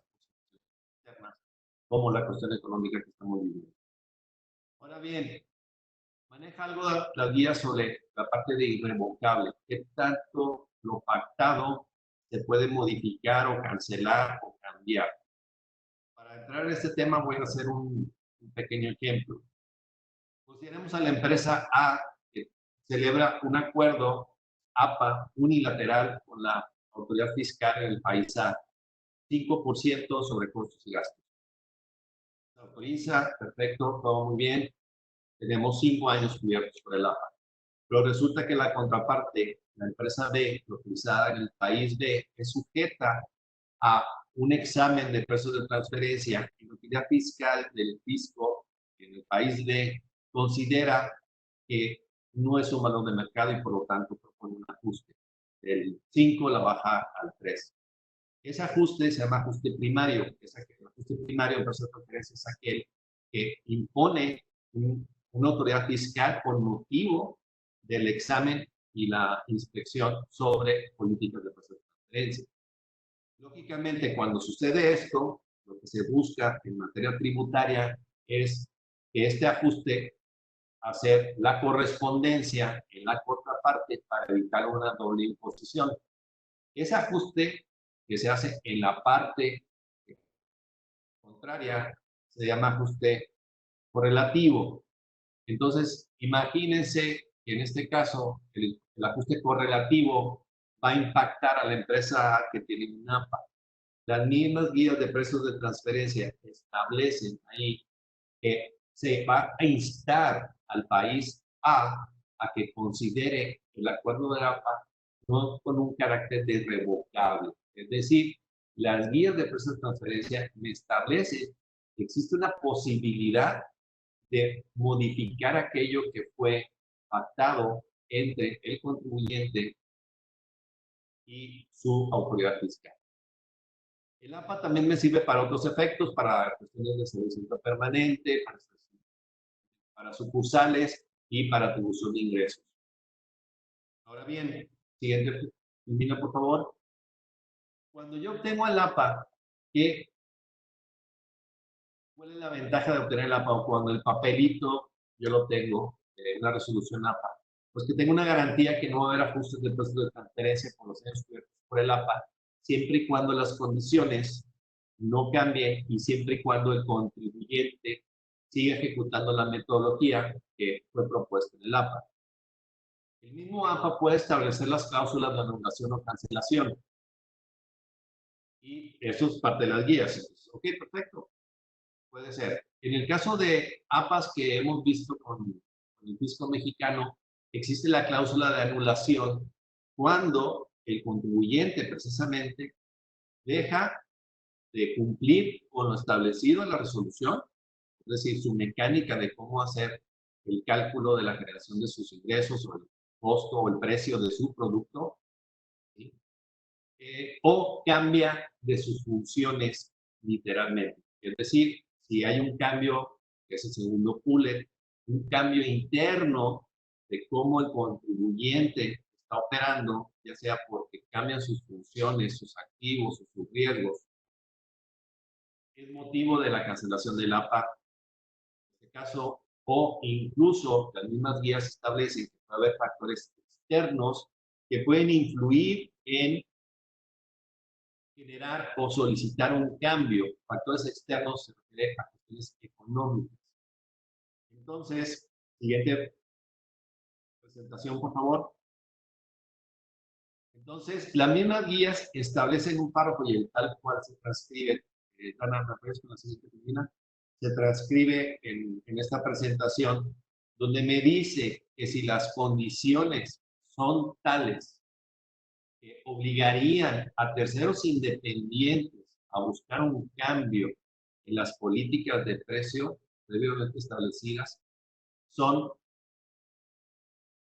como la cuestión económica que estamos viviendo. Ahora bien, maneja algo las guías sobre la parte de irrevocable. ¿Qué tanto lo pactado se puede modificar o cancelar o cambiar? Para entrar en este tema voy a hacer un pequeño ejemplo. Consideremos a la empresa A que celebra un acuerdo APA unilateral con la autoridad fiscal en el país A, 5% sobre costos y gastos. Se autoriza, perfecto, todo muy bien. Tenemos 5 años cubiertos por el APA. Pero resulta que la contraparte, la empresa B, localizada en el país B, es sujeta a un examen de precios de transferencia y la autoridad fiscal del fisco en el país B considera que no es un valor de mercado y por lo tanto propone un ajuste. Del 5 la baja al 3. Ese ajuste se llama ajuste primario. El ajuste primario en precios de transferencia es aquel que impone una autoridad fiscal por motivo del examen y la inspección sobre políticas de precios de transferencia. Lógicamente, cuando sucede esto, lo que se busca en materia tributaria es que este ajuste hacer la correspondencia en la contraparte para evitar una doble imposición. Ese ajuste que se hace en la parte contraria se llama ajuste correlativo. Entonces, imagínense que en este caso el ajuste correlativo va a impactar a la empresa que tiene un APA. Las mismas guías de precios de transferencia establecen ahí que se va a instar al país A que considere el acuerdo de APA no con un carácter de irrevocable. Es decir, las guías de precios de transferencia me establecen que existe una posibilidad de modificar aquello que fue pactado entre el contribuyente y su autoridad fiscal. El APA también me sirve para otros efectos, para cuestiones de servicio permanente, para sucursales y para atribución de ingresos. Ahora bien, siguiente, termina por favor. Cuando yo obtengo el APA, ¿cuál es la ventaja de obtener el APA? O cuando el papelito yo lo tengo, una resolución APA, pues que tengo una garantía que no va a haber ajustes de precios de transferencia por los años cubiertos por el APA, siempre y cuando las condiciones no cambien y siempre y cuando el contribuyente siga ejecutando la metodología que fue propuesta en el APA. El mismo APA puede establecer las cláusulas de anulación o cancelación. Y eso es parte de las guías. Entonces, ok, perfecto. Puede ser. En el caso de APAs que hemos visto con el fisco mexicano, existe la cláusula de anulación cuando el contribuyente precisamente deja de cumplir con lo establecido en la resolución, es decir, su mecánica de cómo hacer el cálculo de la generación de sus ingresos o el costo o el precio de su producto, ¿sí? O cambia de sus funciones literalmente. Es decir, si hay un cambio, que es el segundo bullet, un cambio interno de cómo el contribuyente está operando, ya sea porque cambian sus funciones, sus activos o sus riesgos, es motivo de la cancelación del APA, en este caso, o incluso las mismas guías establecen que puede haber factores externos que pueden influir en generar o solicitar un cambio. Factores externos se refiere a cuestiones económicas. Entonces, siguiente presentación, por favor. Entonces, las mismas guías establecen un párrafo y el tal cual se transcribe. Dana, ¿me puedes con la siguiente página? Se transcribe en esta presentación, donde me dice que si las condiciones son tales que obligarían a terceros independientes a buscar un cambio en las políticas de precio previamente establecidas son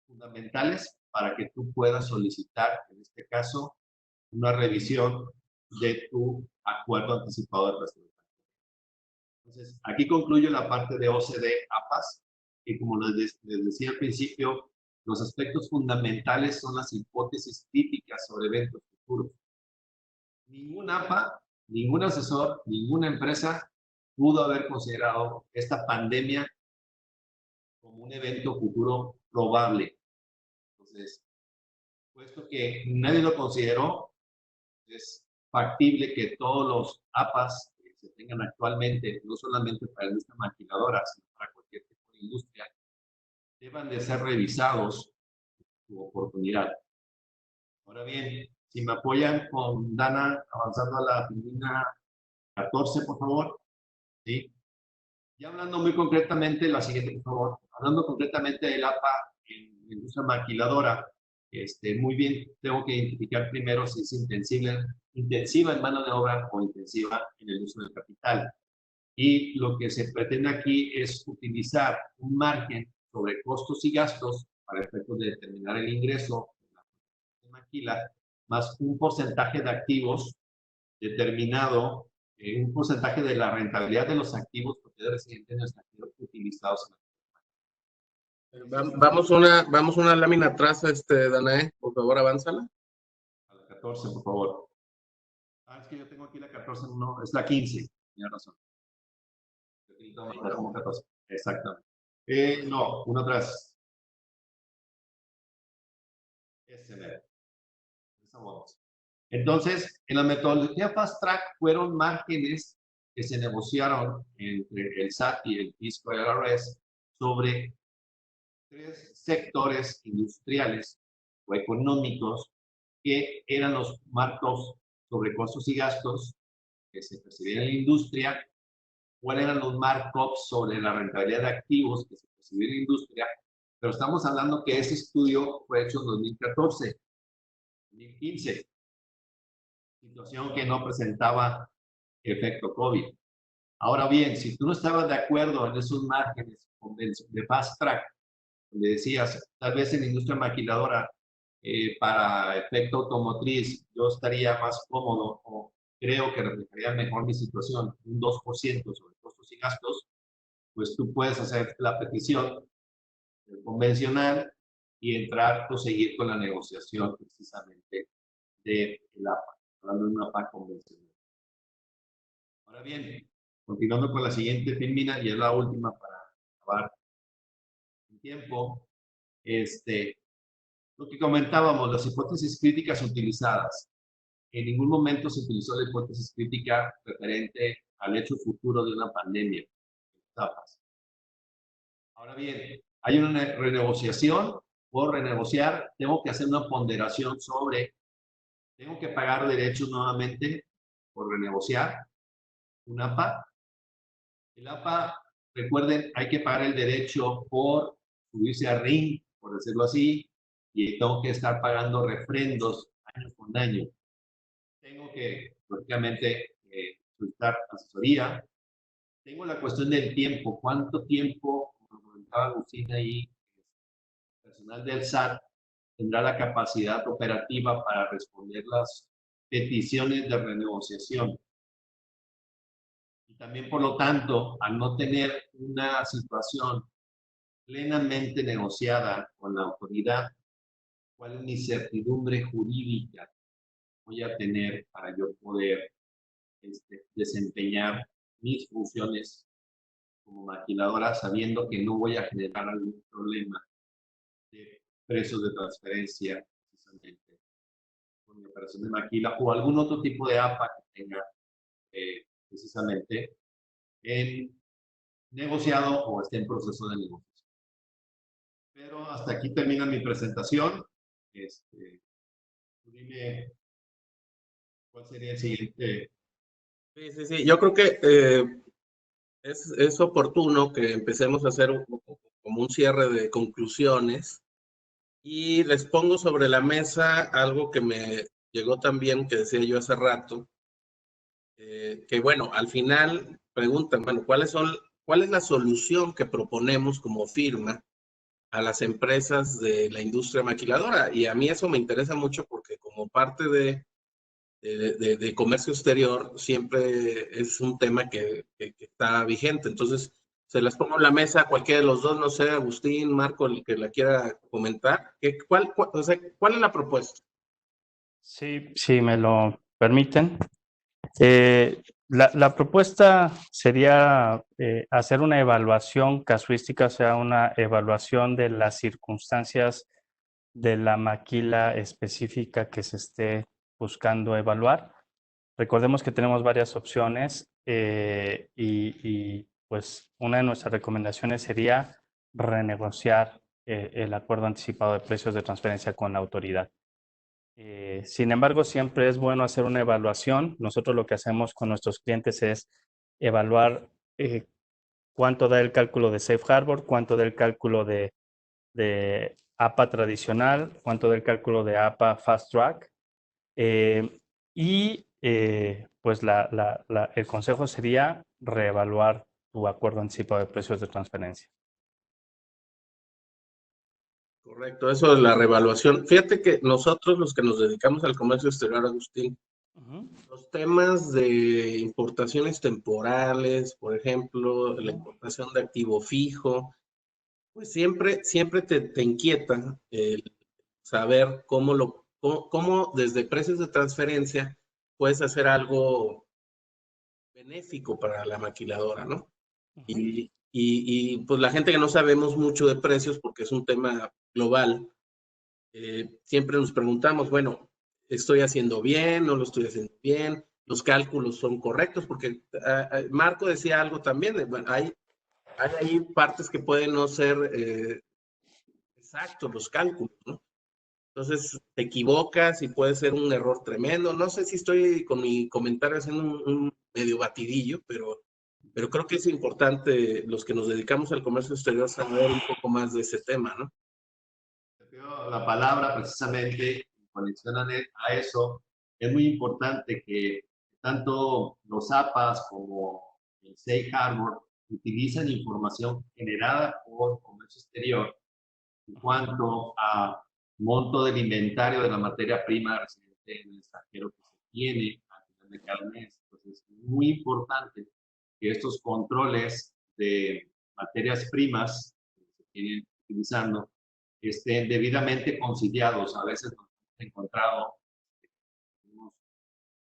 fundamentales para que tú puedas solicitar, en este caso, una revisión de tu acuerdo anticipado de prestación. Entonces, aquí concluyo la parte de OCDE-APAS, que como les decía al principio, los aspectos fundamentales son las hipótesis críticas sobre eventos futuros. Ningún APA, ningún asesor, ninguna empresa pudo haber considerado esta pandemia como un evento futuro probable. Entonces, puesto que nadie lo consideró, es factible que todos los APAs que se tengan actualmente, no solamente para la industria maquiladora, sino para cualquier tipo de industria, deban de ser revisados su oportunidad. Ahora bien, si me apoyan con Dana avanzando a la página 14, por favor. ¿Sí? Y hablando muy concretamente, la siguiente, por favor. Hablando concretamente del APA en la industria maquiladora, muy bien, tengo que identificar primero si es intensiva en mano de obra o intensiva en el uso del capital. Y lo que se pretende aquí es utilizar un margen sobre costos y gastos para efectos de determinar el ingreso de maquila, más un porcentaje de activos determinado, un porcentaje de la rentabilidad de los activos propiedad residente en el extranjero utilizados en la Vamos una lámina atrás, Danae, por favor, avánzala. A la 14, por favor. Es que yo tengo aquí la 14, no, es la 15, tiene razón. Como 14. Exactamente. No, uno atrás. Entonces, en la metodología Fast Track fueron márgenes que se negociaron entre el SAT y el fisco IRS sobre 3 sectores industriales o económicos que eran los marcos sobre costos y gastos que se percibían en la industria, cuáles eran los markups sobre la rentabilidad de activos que se percibían en la industria, pero estamos hablando que ese estudio fue hecho en 2014, 2015, situación que no presentaba efecto COVID. Ahora bien, si tú no estabas de acuerdo en esos márgenes de Fast Track, donde decías, tal vez en la industria maquiladora, para efecto automotriz, yo estaría más cómodo o creo que reflejaría mejor mi situación, un 2% sobre costos y gastos, pues tú puedes hacer la petición convencional y entrar o seguir con la negociación precisamente de la APA, hablando de una APA convencional. Ahora bien, continuando con la siguiente filmina, y es la última para acabar el tiempo, lo que comentábamos, las hipótesis críticas utilizadas. En ningún momento se utilizó la hipótesis crítica referente al hecho futuro de una pandemia. Ahora bien, hay una renegociación. Por renegociar, tengo que hacer una ponderación sobre, tengo que pagar derechos nuevamente por renegociar un APA. El APA, recuerden, hay que pagar el derecho por subirse a RIN, por decirlo así, y tengo que estar pagando refrendos año con año. Tengo que, lógicamente, solicitar asesoría. Tengo la cuestión del tiempo. ¿Cuánto tiempo, como comentaba Agustín ahí, el personal del SAT tendrá la capacidad operativa para responder las peticiones de renegociación? Y también, por lo tanto, al no tener una situación plenamente negociada con la autoridad, ¿cuál es mi certidumbre jurídica voy a tener para yo poder desempeñar mis funciones como maquiladora sabiendo que no voy a generar algún problema de precios de transferencia precisamente con mi operación de maquila o algún otro tipo de APA que tenga precisamente en negociado o esté en proceso de negociación? Pero hasta aquí termina mi presentación. Dime cuál sería el siguiente. Sí. Yo creo que es oportuno que empecemos a hacer como un cierre de conclusiones y les pongo sobre la mesa algo que me llegó también, que decía yo hace rato, que bueno, al final preguntan, bueno, ¿cuál es la solución que proponemos como firma a las empresas de la industria maquiladora? Y a mí eso me interesa mucho porque como parte de comercio exterior siempre es un tema que está vigente. Entonces, se las pongo en la mesa a cualquiera de los dos, no sé, Agustín, Marco, el que la quiera comentar. O sea, ¿cuál es la propuesta? Sí, si me lo permiten. La propuesta sería hacer una evaluación casuística, o sea, una evaluación de las circunstancias de la maquila específica que se esté buscando evaluar. Recordemos que tenemos varias opciones pues una de nuestras recomendaciones sería renegociar el acuerdo anticipado de precios de transferencia con la autoridad. Sin embargo, siempre es bueno hacer una evaluación. Nosotros lo que hacemos con nuestros clientes es evaluar cuánto da el cálculo de Safe Harbor, cuánto da el cálculo de APA tradicional, cuánto da el cálculo de APA Fast Track. Pues el consejo sería reevaluar tu acuerdo anticipado de precios de transferencia. Correcto, eso es la revaluación. Fíjate que nosotros, los que nos dedicamos al comercio exterior, Agustín, los temas de importaciones temporales, por ejemplo, la importación de activo fijo, pues siempre te inquieta el saber cómo desde precios de transferencia puedes hacer algo benéfico para la maquiladora, ¿no? Y pues la gente que no sabemos mucho de precios, porque es un tema global, siempre nos preguntamos, bueno, ¿estoy haciendo bien? ¿No lo estoy haciendo bien? ¿Los cálculos son correctos? Porque Marco decía algo también, bueno, hay ahí partes que pueden no ser exactos los cálculos, ¿no? Entonces te equivocas y puede ser un error tremendo. No sé si estoy con mi comentario haciendo un medio batidillo, pero creo que es importante los que nos dedicamos al comercio exterior saber un poco más de ese tema, ¿no? La palabra precisamente en conexión a eso, es muy importante que tanto los APAs como el Safe Harbor utilizan información generada por comercio exterior en cuanto a monto del inventario de la materia prima residente en el extranjero que se tiene al final de cada mes. Entonces, es muy importante que estos controles de materias primas que se tienen utilizando estén debidamente conciliados. A veces nos hemos encontrado unos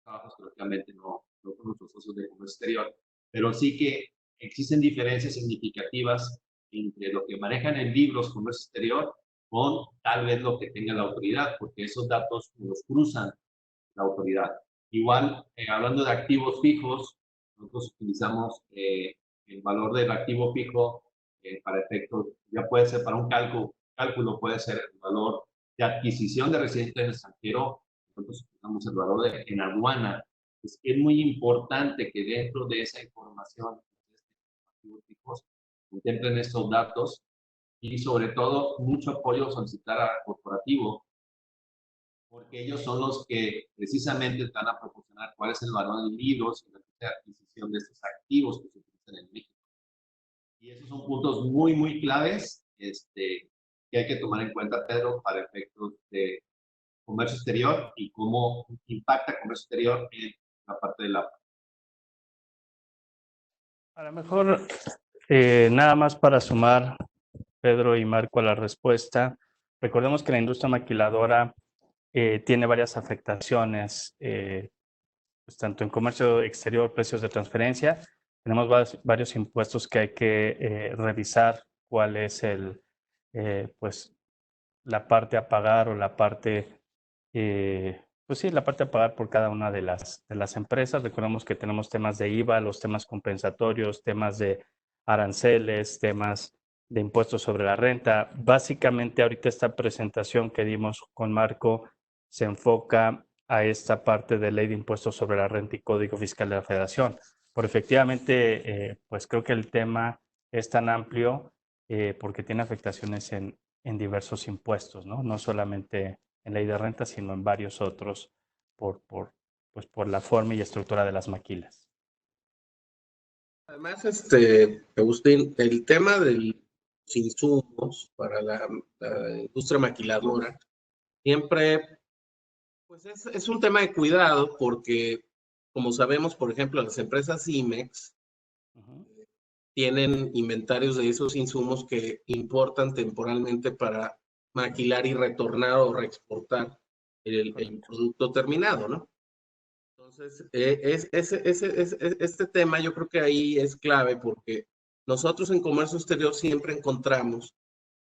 trabajos que lógicamente no con nuestros socios de comercio exterior, pero sí que existen diferencias significativas entre lo que manejan en libros comercio exterior con tal vez lo que tenga la autoridad, porque esos datos los cruzan la autoridad. Igual, hablando de activos fijos, nosotros utilizamos el valor del activo fijo para efectos, ya puede ser para un cálculo puede ser el valor de adquisición de residentes en el extranjero, nosotros utilizamos el valor en aduana. Es muy importante que dentro de esa información de activos fijos contemplen estos datos y sobre todo mucho apoyo solicitar a corporativo porque ellos son los que precisamente van a proporcionar cuál es el valor de libros y la adquisición de estos activos que se utilizan en México. Y esos son puntos muy, muy claves que hay que tomar en cuenta, Pedro, para efectos de comercio exterior y cómo impacta comercio exterior en la parte de la... A lo mejor, nada más para sumar, Pedro y Marco, a la respuesta. Recordemos que la industria maquiladora tiene varias afectaciones, pues, tanto en comercio exterior, precios de transferencia. Tenemos varios impuestos que hay que revisar cuál es pues, la parte a pagar o la parte, pues sí, la parte a pagar por cada una de las empresas. Recordemos que tenemos temas de IVA, los temas compensatorios, temas de aranceles, temas de impuestos sobre la renta. Básicamente, ahorita esta presentación que dimos con Marco se enfoca a esta parte de ley de impuestos sobre la renta y código fiscal de la Federación. Pero efectivamente, pues creo que el tema es tan amplio porque tiene afectaciones en diversos impuestos, ¿no? No solamente en ley de renta, sino en varios otros por pues por la forma y estructura de las maquilas. Además, Agustín, el tema de los insumos para la industria maquiladora siempre, pues es un tema de cuidado porque, como sabemos, por ejemplo, las empresas IMEX tienen inventarios de esos insumos que importan temporalmente para maquilar y retornar o reexportar el producto terminado, ¿no? Entonces, este tema yo creo que ahí es clave porque nosotros en comercio exterior siempre encontramos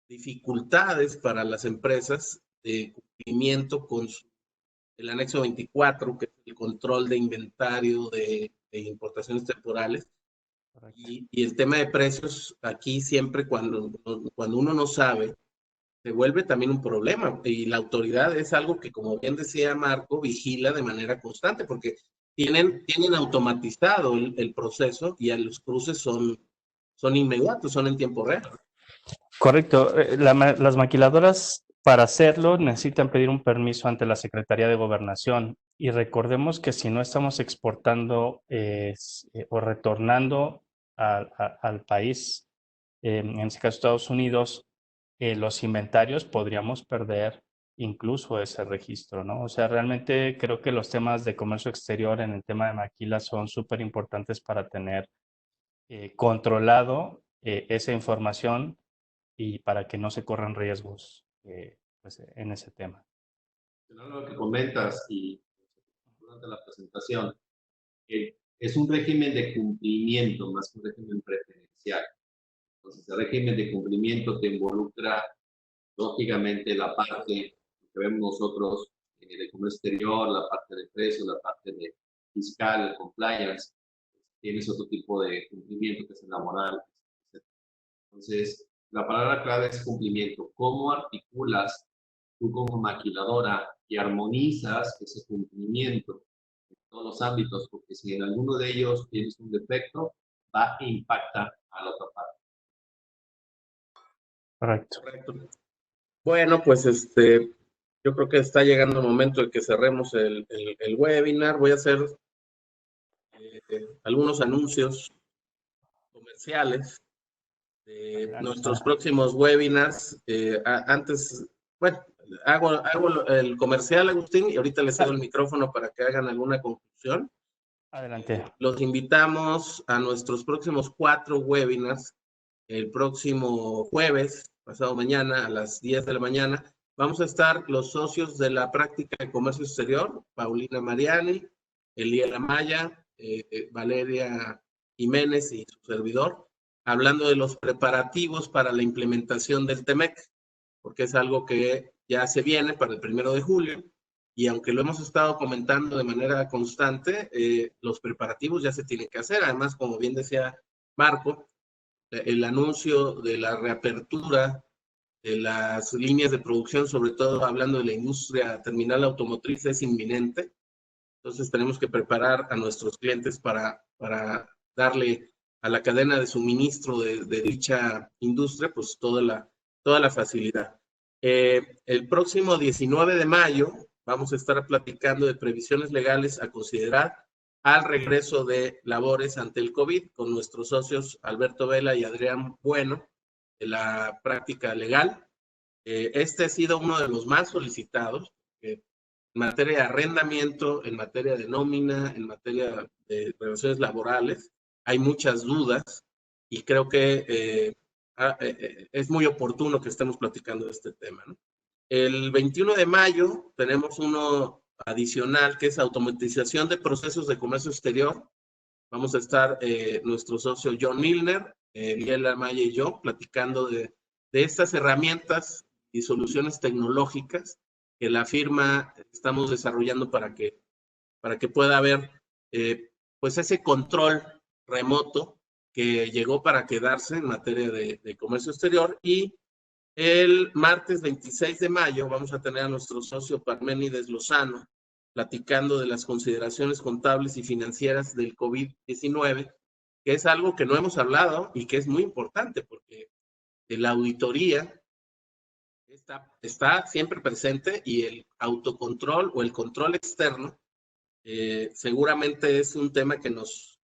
dificultades para las empresas de cumplimiento con el anexo 24, que es el control de inventario de importaciones temporales. Y el tema de precios, aquí siempre cuando uno no sabe, se vuelve también un problema. Y la autoridad es algo que, como bien decía Marco, vigila de manera constante, porque tienen automatizado el proceso y los cruces son inmediatos, son en tiempo real. Correcto. Las maquiladoras, para hacerlo, necesitan pedir un permiso ante la Secretaría de Gobernación. Y recordemos que si no estamos exportando o retornando al país, en este caso Estados Unidos, los inventarios, podríamos perder incluso ese registro, ¿no? O sea, realmente creo que los temas de comercio exterior en el tema de maquilas son súper importantes para tener controlado esa información y para que no se corran riesgos pues, en ese tema. Lo que comentas y durante la presentación, es un régimen de cumplimiento más que un régimen preferencial. Entonces, el régimen de cumplimiento te involucra, lógicamente, la parte que vemos nosotros de comercio exterior, la parte de precios, la parte de fiscal, compliance. Tienes otro tipo de cumplimiento que es el laboral. Entonces, la palabra clave es cumplimiento. ¿Cómo articulas tú como maquiladora y armonizas ese cumplimiento en todos los ámbitos? Porque si en alguno de ellos tienes un defecto, va a impactar a la otra parte. Correcto. Correcto. Bueno, pues yo creo que está llegando el momento de que cerremos el webinar. Voy a hacer algunos anuncios comerciales de nuestros próximos webinars. Antes, bueno, hago el comercial, Agustín, y ahorita les cedo el micrófono para que hagan alguna conclusión. Adelante. Los invitamos a nuestros próximos 4 webinars. El próximo jueves, pasado mañana, a las 10 de la mañana, vamos a estar los socios de la práctica de comercio exterior, Paulina Mariani, Eliela Maya, Valeria Jiménez y su servidor, hablando de los preparativos para la implementación del TEMEC, porque es algo que ya se viene para el 1 de julio, y aunque lo hemos estado comentando de manera constante, los preparativos ya se tienen que hacer. Además, como bien decía Marco, el anuncio de la reapertura de las líneas de producción, sobre todo hablando de la industria terminal automotriz, es inminente. Entonces tenemos que preparar a nuestros clientes para darle a la cadena de suministro de dicha industria pues toda la facilidad. El próximo 19 de mayo vamos a estar platicando de previsiones legales a considerar al regreso de labores ante el COVID con nuestros socios Alberto Vela y Adrián Bueno de la práctica legal. Este ha sido uno de los más solicitados en materia de arrendamiento, en materia de nómina, en materia de relaciones laborales. Hay muchas dudas y creo que es muy oportuno que estemos platicando de este tema, ¿no? El 21 de mayo tenemos uno adicional que es automatización de procesos de comercio exterior. Vamos a estar nuestro socio John Milner, Miguel Amaya y yo platicando de estas herramientas y soluciones tecnológicas que la firma estamos desarrollando para que pueda haber pues ese control remoto que llegó para quedarse en materia de comercio exterior. Y el martes 26 de mayo vamos a tener a nuestro socio Parménides Lozano platicando de las consideraciones contables y financieras del COVID-19, que es algo que no hemos hablado y que es muy importante porque la auditoría está siempre presente y el autocontrol o el control externo Seguramente es un tema que nos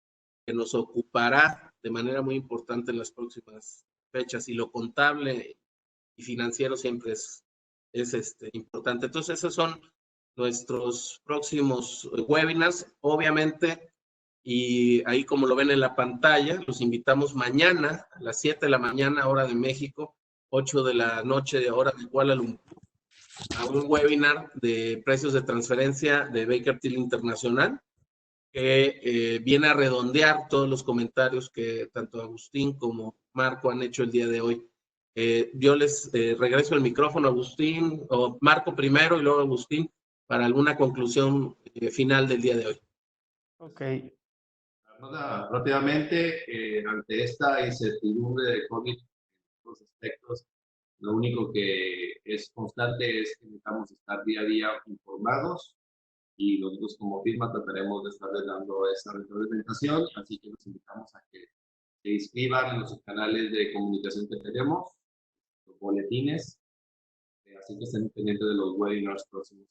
ocupará de manera muy importante en las próximas fechas, y lo contable y financiero siempre es importante. Entonces, esos son nuestros próximos webinars, obviamente, y ahí como lo ven en la pantalla, los invitamos mañana a las 7 de la mañana, hora de México, 8 de la noche, hora de Kuala Lumpur, a un webinar de precios de transferencia de Baker Tilly Internacional, que viene a redondear todos los comentarios que tanto Agustín como Marco han hecho el día de hoy. Yo les regreso el micrófono a Agustín, o Marco primero y luego Agustín, para alguna conclusión final del día de hoy. Ok. Rápidamente, ante esta incertidumbre de COVID, en los aspectos, lo único que es constante es que necesitamos estar día a día informados, y nosotros como firma trataremos de estarles dando esa retroalimentación, así que los invitamos a que se inscriban en los canales de comunicación que tenemos, los boletines, así que estén pendientes de los webinars próximos.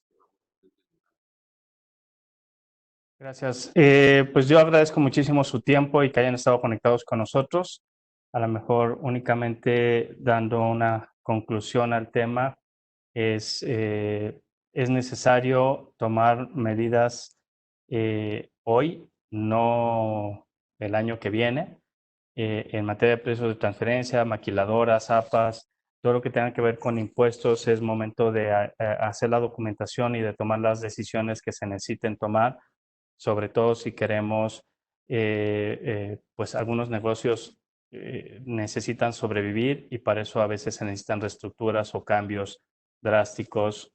Gracias. Pues yo agradezco muchísimo su tiempo y que hayan estado conectados con nosotros. A lo mejor únicamente dando una conclusión al tema, es necesario tomar medidas hoy, no el año que viene, en materia de precios de transferencia, maquiladoras, APAs, todo lo que tenga que ver con impuestos. Es momento de hacer la documentación y de tomar las decisiones que se necesiten tomar, sobre todo si queremos, pues algunos negocios necesitan sobrevivir, y para eso a veces se necesitan reestructuras o cambios drásticos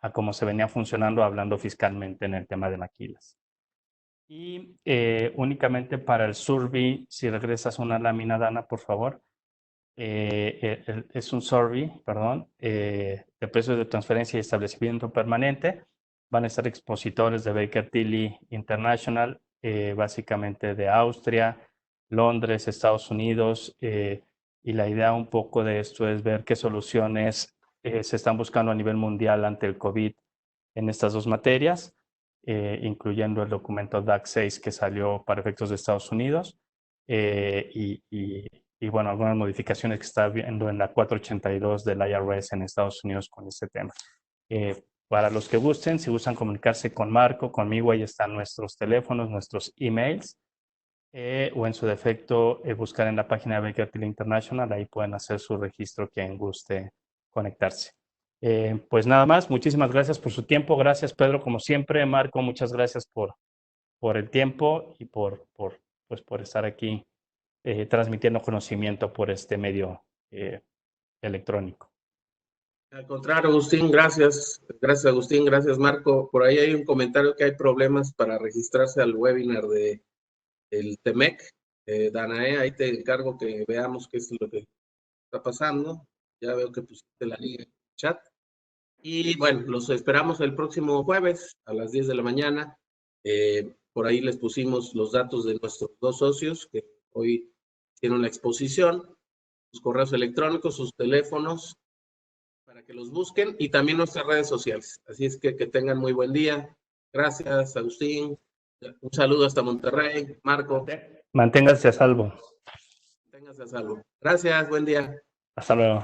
a cómo se venía funcionando, hablando fiscalmente en el tema de maquilas. Y únicamente para el survey, si regresas una lámina, Dana, por favor. Es un survey, perdón, de precios de transferencia y establecimiento permanente. Van a estar expositores de Baker Tilly International, básicamente de Austria, Londres, Estados Unidos, y la idea un poco de esto es ver qué soluciones se están buscando a nivel mundial ante el COVID en estas dos materias, incluyendo el documento DAC 6 que salió para efectos de Estados Unidos, y bueno, algunas modificaciones que está viendo en la 482 del IRS en Estados Unidos con este tema. Para los que gusten, si gustan comunicarse con Marco, conmigo, ahí están nuestros teléfonos, nuestros emails, o en su defecto buscar en la página de Baker Tilly International, ahí pueden hacer su registro quien guste conectarse. Pues nada más, muchísimas gracias por su tiempo. Gracias, Pedro, como siempre. Marco, muchas gracias por el tiempo y por estar aquí transmitiendo conocimiento por este medio electrónico. Al contrario, Agustín, gracias. Gracias, Agustín. Gracias, Marco. Por ahí hay un comentario que hay problemas para registrarse al webinar del TEMEC. Danae, ahí te encargo que veamos qué es lo que está pasando. Ya veo que pusiste la liga en el chat. Y bueno, los esperamos el próximo jueves a las 10 de la mañana. Por ahí les pusimos los datos de nuestros dos socios que hoy hicieron la exposición, sus correos electrónicos, sus teléfonos, para que los busquen, y también nuestras redes sociales. Así es que tengan muy buen día. Gracias, Agustín. Un saludo hasta Monterrey. Marco. Manténganse a salvo. Manténganse a salvo. Gracias, buen día. Hasta luego.